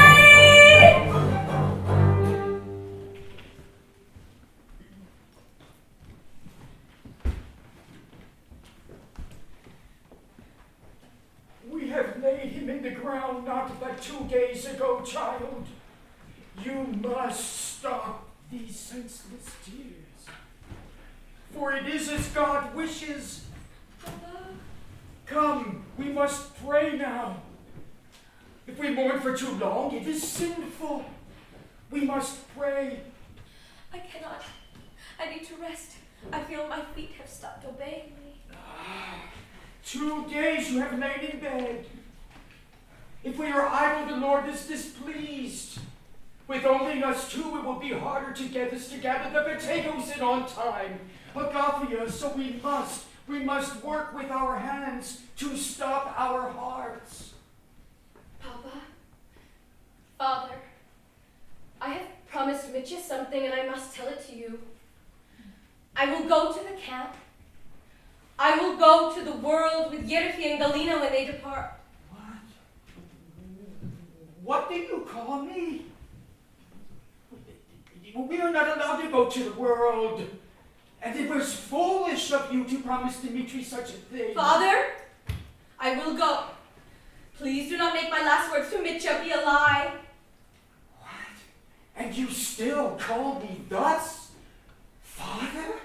We have laid him in the ground not but 2 days ago, child. You must stop these senseless tears. For it is as God wishes. Come, we must pray now. If we mourn for too long, it is sinful. We must pray. I cannot. I need to rest. I feel my feet have stopped obeying me. 2 days you have lain in bed. If we are idle, the Lord is displeased. With only us two, it will be harder to get us to gather the potatoes in on time. Agafia, so we must work with our hands to stop our hearts. Papa, something and I must tell it to you. I will go to the camp. I will go to the world with Yerfi and Galina when they depart. What do you call me? We are not allowed to go to the world. And it was foolish of you to promise Dimitri such a thing. Father, I will go. Please do not make my last words to Mitya be a lie. What? And you still call me thus? Father?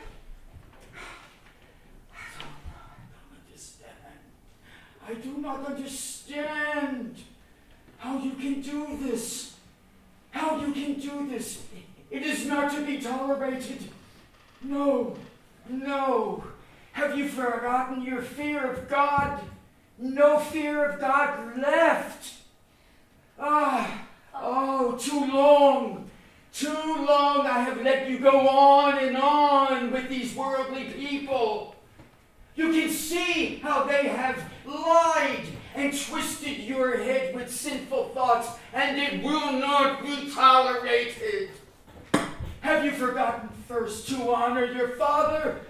I do not understand how you can do this. How you can do this. It is not to be tolerated. No, no. Have you forgotten your fear of God? No fear of God left. Too long. Too long I have let you go on and on with these worldly people. You can see how they have lied and twisted your head with sinful thoughts, and it will not be tolerated. Have you forgotten first to honor your father?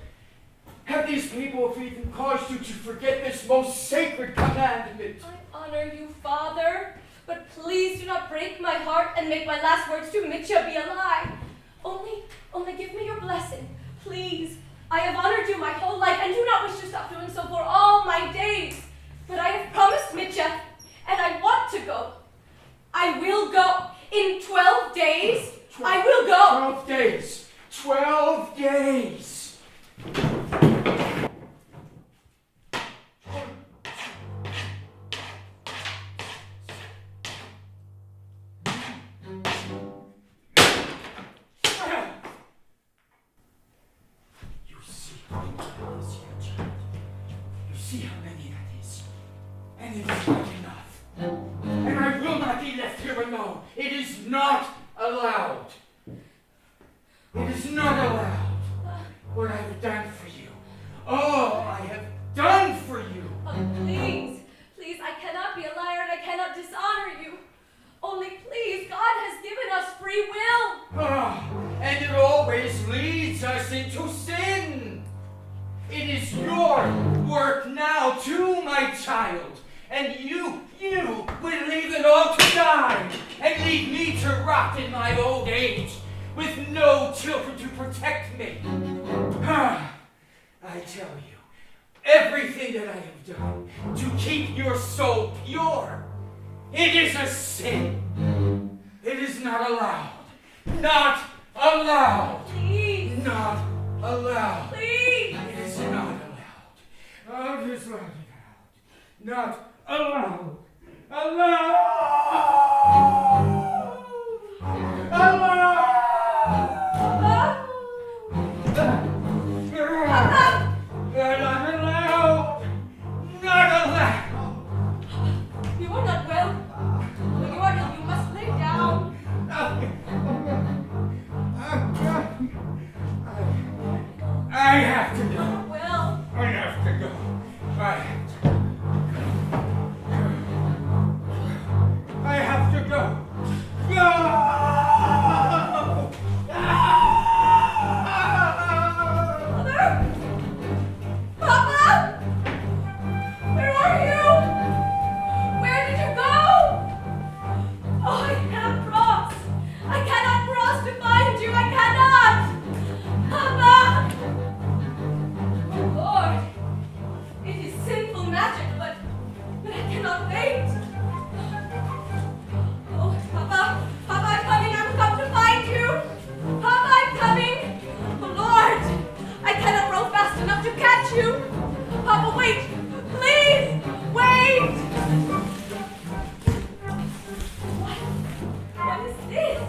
Have these people even caused you to forget this most sacred commandment? I honor you, Father, but please do not break my heart and make my last words to Mitya be a lie. Only give me your blessing, please. I have honored you my whole life and do not wish to stop doing so for all my days. But I have promised Mitya, and I want to go. I will go. In 12 days, I will go. 12 days. 12 days. See how many that is, and it is not enough. And I will not be left here alone. It is not allowed. It is not allowed. What I have done for you. All I have done for you. Oh, please, I cannot be a liar and I cannot dishonor you. Only please, God has given us free will. And it always leads us into sin. It is your work now too, my child. And you will leave it all to die and leave me to rot in my old age with no children to protect me. I tell you, everything that I have done to keep your soul pure, it is a sin. It is not allowed. Not allowed. Please. Not allowed. Please. It is not allowed. Oh, it is not allowed. Not allowed. Allowed. Allowed. Not allowed. Not allowed. You are not well. When you are ill, you must lay down. I have to go. Well. I have to go. I have to go. Go! Mother? Papa? Where are you? Where did you go? Oh, I cannot cross. I cannot cross to find you. I cannot. Papa! Oh, Lord. It is sinful magic, but I cannot wait. Oh, Papa, I'm coming. I will come to find you. Papa, I'm coming. Oh, Lord, I cannot row fast enough to catch you. Papa, wait. Please, wait. What is this?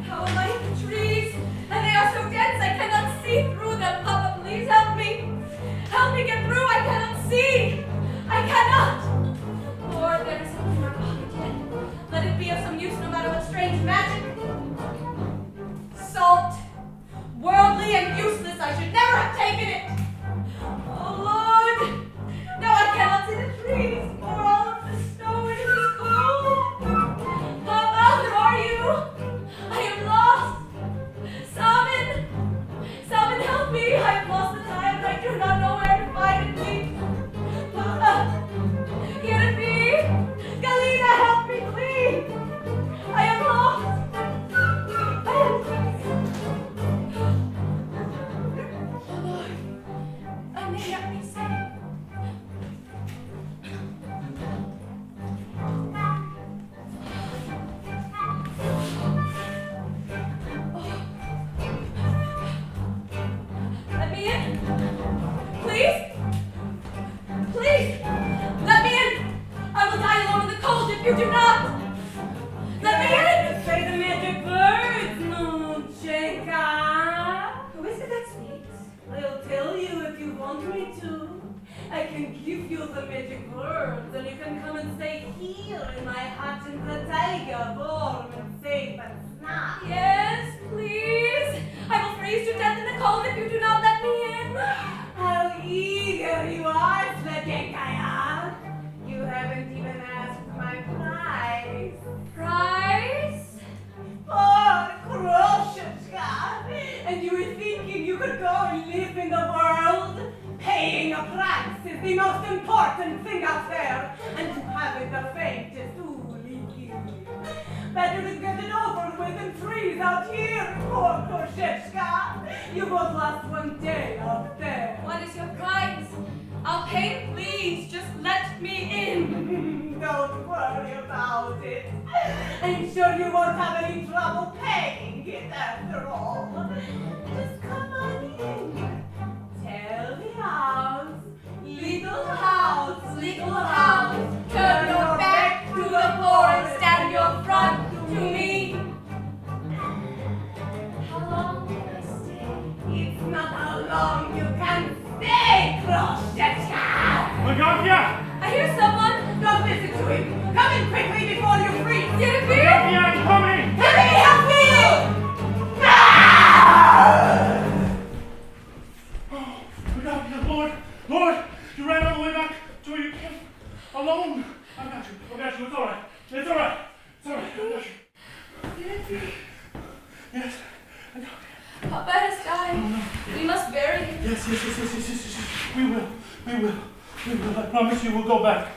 How am I in the trees? And they are so dense I cannot see through them. Papa, please help me. Help me get through. I cannot see. I cannot. Lord, there is something in my pocket yet. Let it be of some use no matter what strange magic. Salt. Worldly and useless. I should never have taken it. Oh, Lord. Now I cannot see the trees or all of the snow. It is cold. Papa, where are you? I am lost. You do not! Let me in! Say the magic words, Muchenka. Who is it that speaks? I'll tell you if you want me to. I can give you the magic words, and you can come and stay here in my hut in the tiger, warm and safe and snug. Yes, please. I will freeze to death in the cold if you do not let me in. How eager you are, Sledgenkaya. You haven't even asked my price. Price? Poor Kroshushka. And you were thinking you could go and live in the world? Paying a price is the most important thing out there, and to have it the faint is truly killing. Better to get it over with and freeze out here, poor Kroshushka. You both lost one day out there. What is your price? I'll pay, please. Just let me in. Don't worry about it. I'm sure you won't have any trouble paying it after all. Just come on in. Tell the house, little house, Little house, turn your back to the floor and stand your front to me. How long can I stay? It's not how long you can stay, Kroshushka. Agafia! I hear someone. Don't listen to him. Come in quickly before you freeze. Get a beer. Agafia, I'm coming! Let me help you! Agafia, Lord, you ran all the way back to where you came alone. I got you, it's all right. I got you. Yes, I got you. Papa has died. We must bury him. Yes. We will. I promise you we'll go back.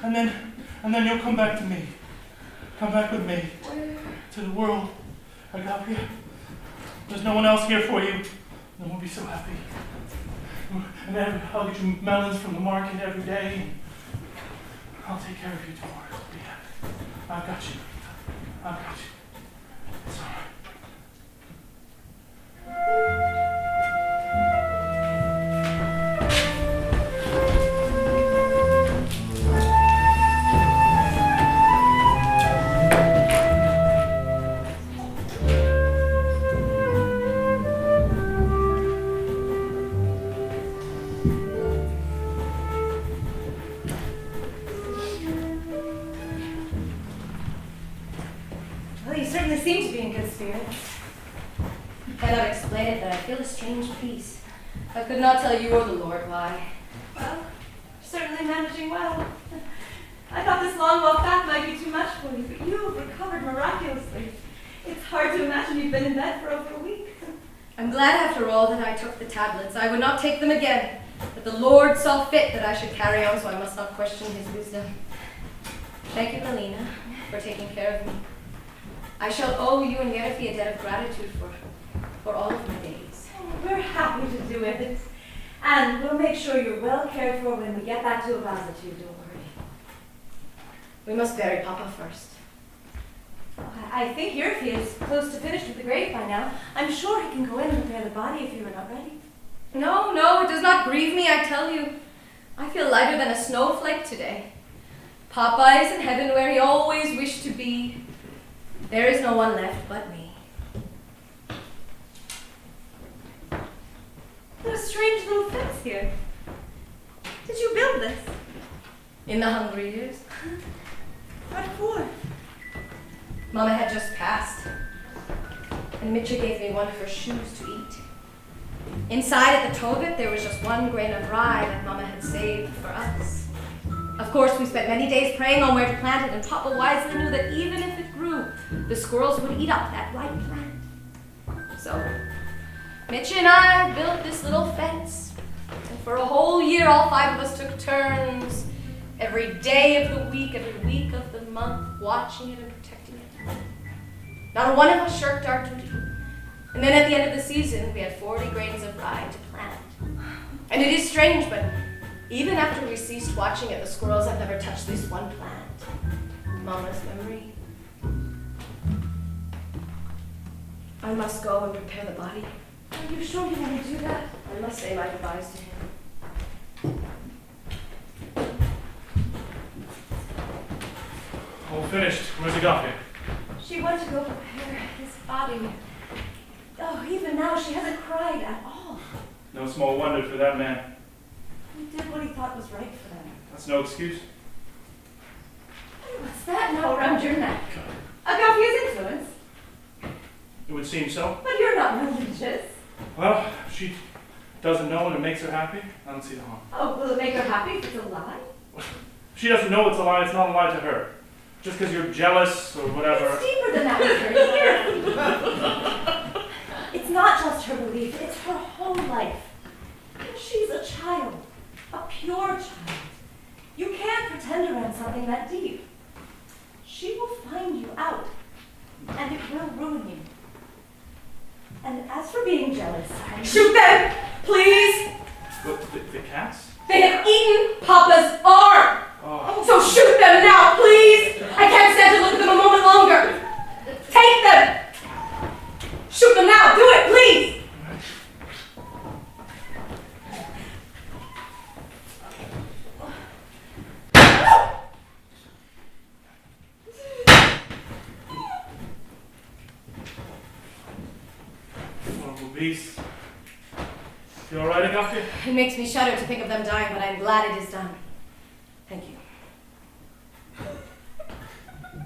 And then you'll come back to me. Come back with me. Where? To the world. Agapia. There's no one else here for you. And we'll be so happy. And I'll get you melons from the market every day. I'll take care of you tomorrow. Be happy. I've got you. It's all right. Well, you certainly seem to be in good spirits. I cannot explain it, but I feel a strange peace. I could not tell you or the Lord why. Well, you're certainly managing well. I thought this long walk back might be too much for you, but you have recovered miraculously. It's hard to imagine you've been in bed for over a week. I'm glad after all that I took the tablets. I would not take them again, but the Lord saw fit that I should carry on, so I must not question his wisdom. Thank you, Melina, for taking care of me. I shall owe you and Yerfi a debt of gratitude for all of my days. Oh, we're happy to do it. And we'll make sure you're well cared for when we get back to Abazatu, don't worry. We must bury Papa first. I think Yerfi is close to finished with the grave by now. I'm sure he can go in and prepare the body if you are not ready. No, it does not grieve me, I tell you. I feel lighter than a snowflake today. Papa is in heaven where he always wished to be. There is no one left but me. What a strange little fence here. Did you build this? In the hungry years, What for? Mama had just passed, and Mitcha gave me one of her shoes to eat. Inside at the toe of it, there was just one grain of rye that Mama had saved for us. Of course, we spent many days praying on where to plant it, and Papa wisely knew that even if it grew, the squirrels would eat up that ripe plant. So, Mitcha and I built this little fence, and for a whole year, all 5 of us took turns, every day of the week, every week of the month, watching it and protecting it. Not one of us shirked our duty. And then at the end of the season, we had 40 grains of rye to plant. And it is strange, but even after we ceased watching it, the squirrels have never touched this one plant. Mama's memory. I must go and prepare the body. Are you sure you want to do that? I must say my goodbyes to him. All finished. Where's Agafia? She went to go prepare his body. Oh, even now she hasn't cried at all. No small wonder for that man. He did what he thought was right for them. That's no excuse. What's that now around your neck? Agafia's influence? It would seem so. But you're not religious. Well, if she doesn't know and it makes her happy, I don't see the harm. Oh, will it make her happy if it's a lie? If she doesn't know it's a lie, it's not a lie to her. Just because you're jealous or whatever. It's deeper than that, Richard. It's not just her belief, it's her whole life. She's a child, a pure child. You can't pretend around something that deep. She will find you out, and it will ruin you. And as for being jealous, shoot them, please! What, the cats? They have eaten Papa's arm! Oh. So shoot them now, please! I can't stand to look at them a moment longer! Take them! Shoot them now! Do it, please! Horrible beast. You alright, Agafia? It makes me shudder to think of them dying, but I'm glad it is done. Thank you.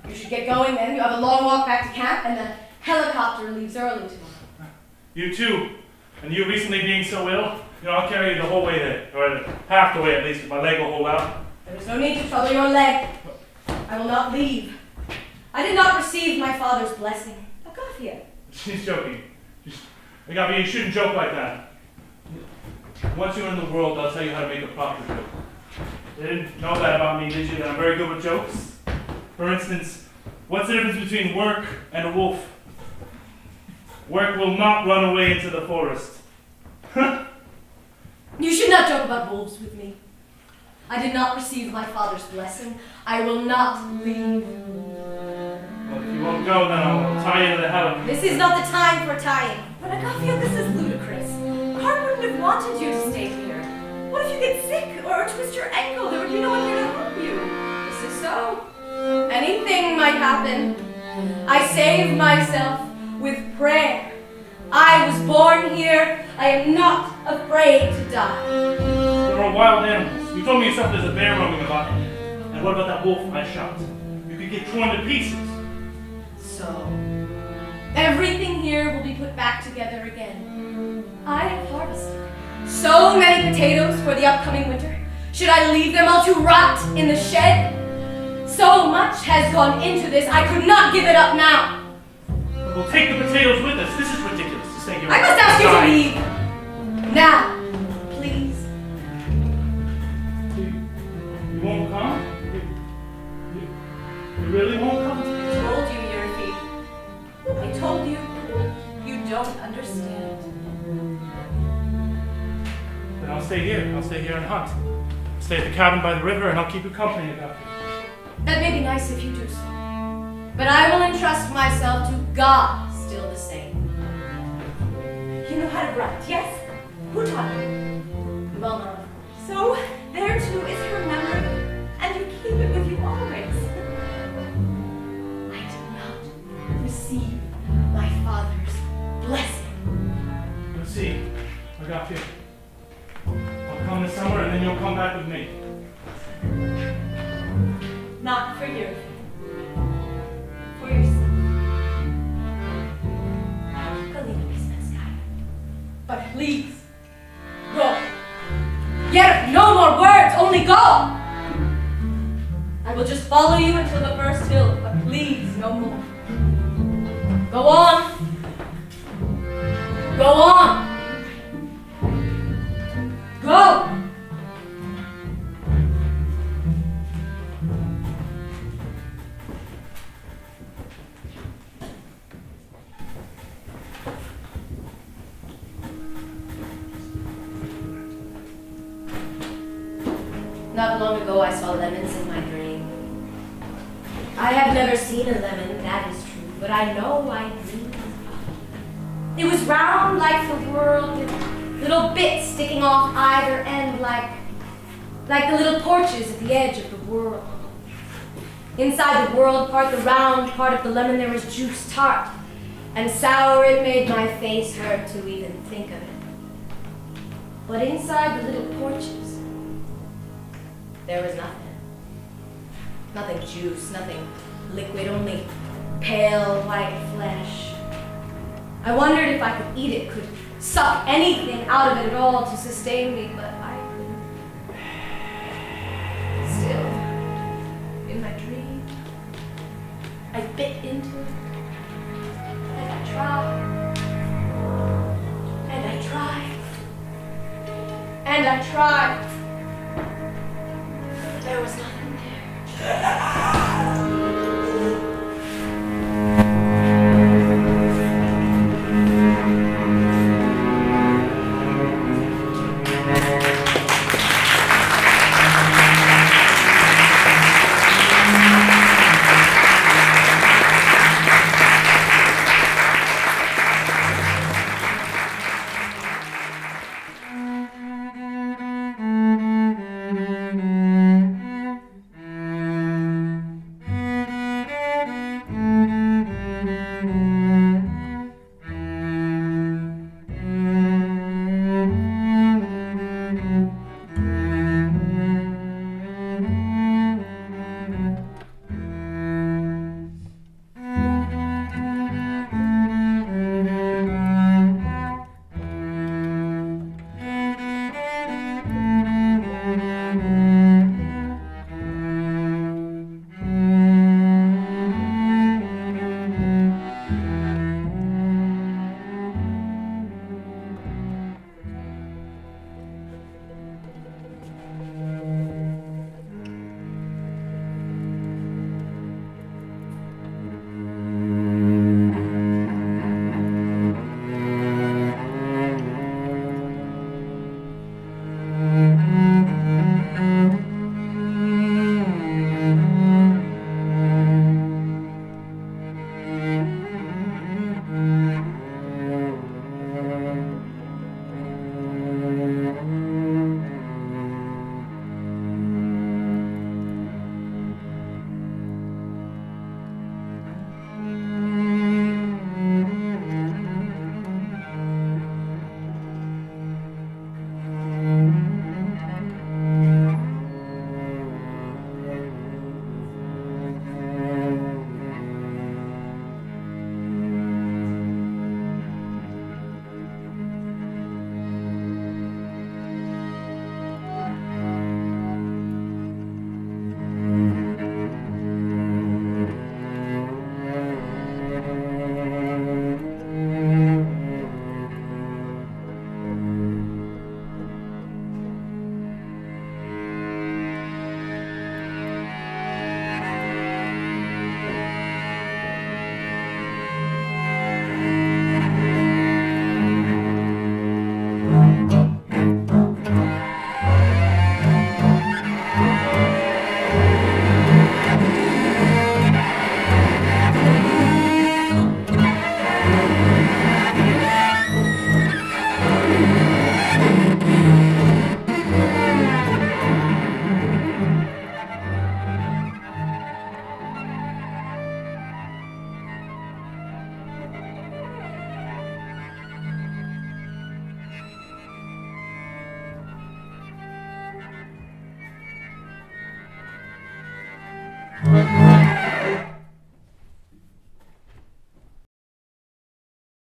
You should get going then. You have a long walk back to camp, and the helicopter leaves early tomorrow. You too. And you recently being so ill, I'll carry you the whole way there. Or half the way at least, if my leg will hold out. There is no need to trouble your leg. I will not leave. I did not receive my father's blessing. Agafia. She's joking. Agafia, you shouldn't joke like that. Once you're in the world, I'll tell you how to make a proper joke. You didn't know that about me, did you? That I'm very good with jokes? For instance, what's the difference between work and a wolf? Work will not run away into the forest. You should not joke about wolves with me. I did not receive my father's blessing. I will not leave. Well, if you won't go, then I'll tie you to the helicopter. This is not the time for tying. But Agafia, this is ludicrous. Carl wouldn't have wanted you to stay here. What if you get sick or twist your ankle? There would be no one here to help you. This is so. Anything might happen. I saved myself with prayer. I was born here. I am not afraid to die. There are wild animals. You told me yourself there's a bear roaming about. And what about that wolf I shot? You could get torn to pieces. So, everything here will be put back together again. I have harvested so many potatoes for the upcoming winter. Should I leave them all to rot in the shed? So much has gone into this, I could not give it up now. But we'll take the potatoes with us. This is ridiculous to stay here. I must ask you to leave. Now, please. You won't come? You really won't come? I told you, Yurfi. I told you. You don't understand. Then I'll stay here. I'll stay here and hunt. Stay at the cabin by the river and I'll keep you company about it. That may be nice if you do so. But I will entrust myself to God still the same. You know how to write, yes? Who taught you? Well, no. So, there too is her memory, and you keep it with you always. I did not receive my father's blessing. You'll see. I got you. I'll come this summer and then you'll come back with me. Not for you. For yourself. Kalina Pismenskaya. But please, go. Yet no more words, only go. I will just follow you until the first hill, but please, no more. Go on. Go on. Go. Not long ago, I saw lemons in my dream. I have never seen a lemon, that is true, but I know I dreamed. It was round like the world, with little bits sticking off either end, like the little porches at the edge of the world. Inside the world, part the round, part of the lemon, there was juice tart. And sour it made my face hurt to even think of it. But inside the little porches, there was nothing. Nothing juice, nothing liquid, only pale white flesh. I wondered if I could eat it, could suck anything out of it at all to sustain me, but I couldn't. Still, in my dream, I bit into it, and I tried, and I tried, and I tried. But there was nothing there.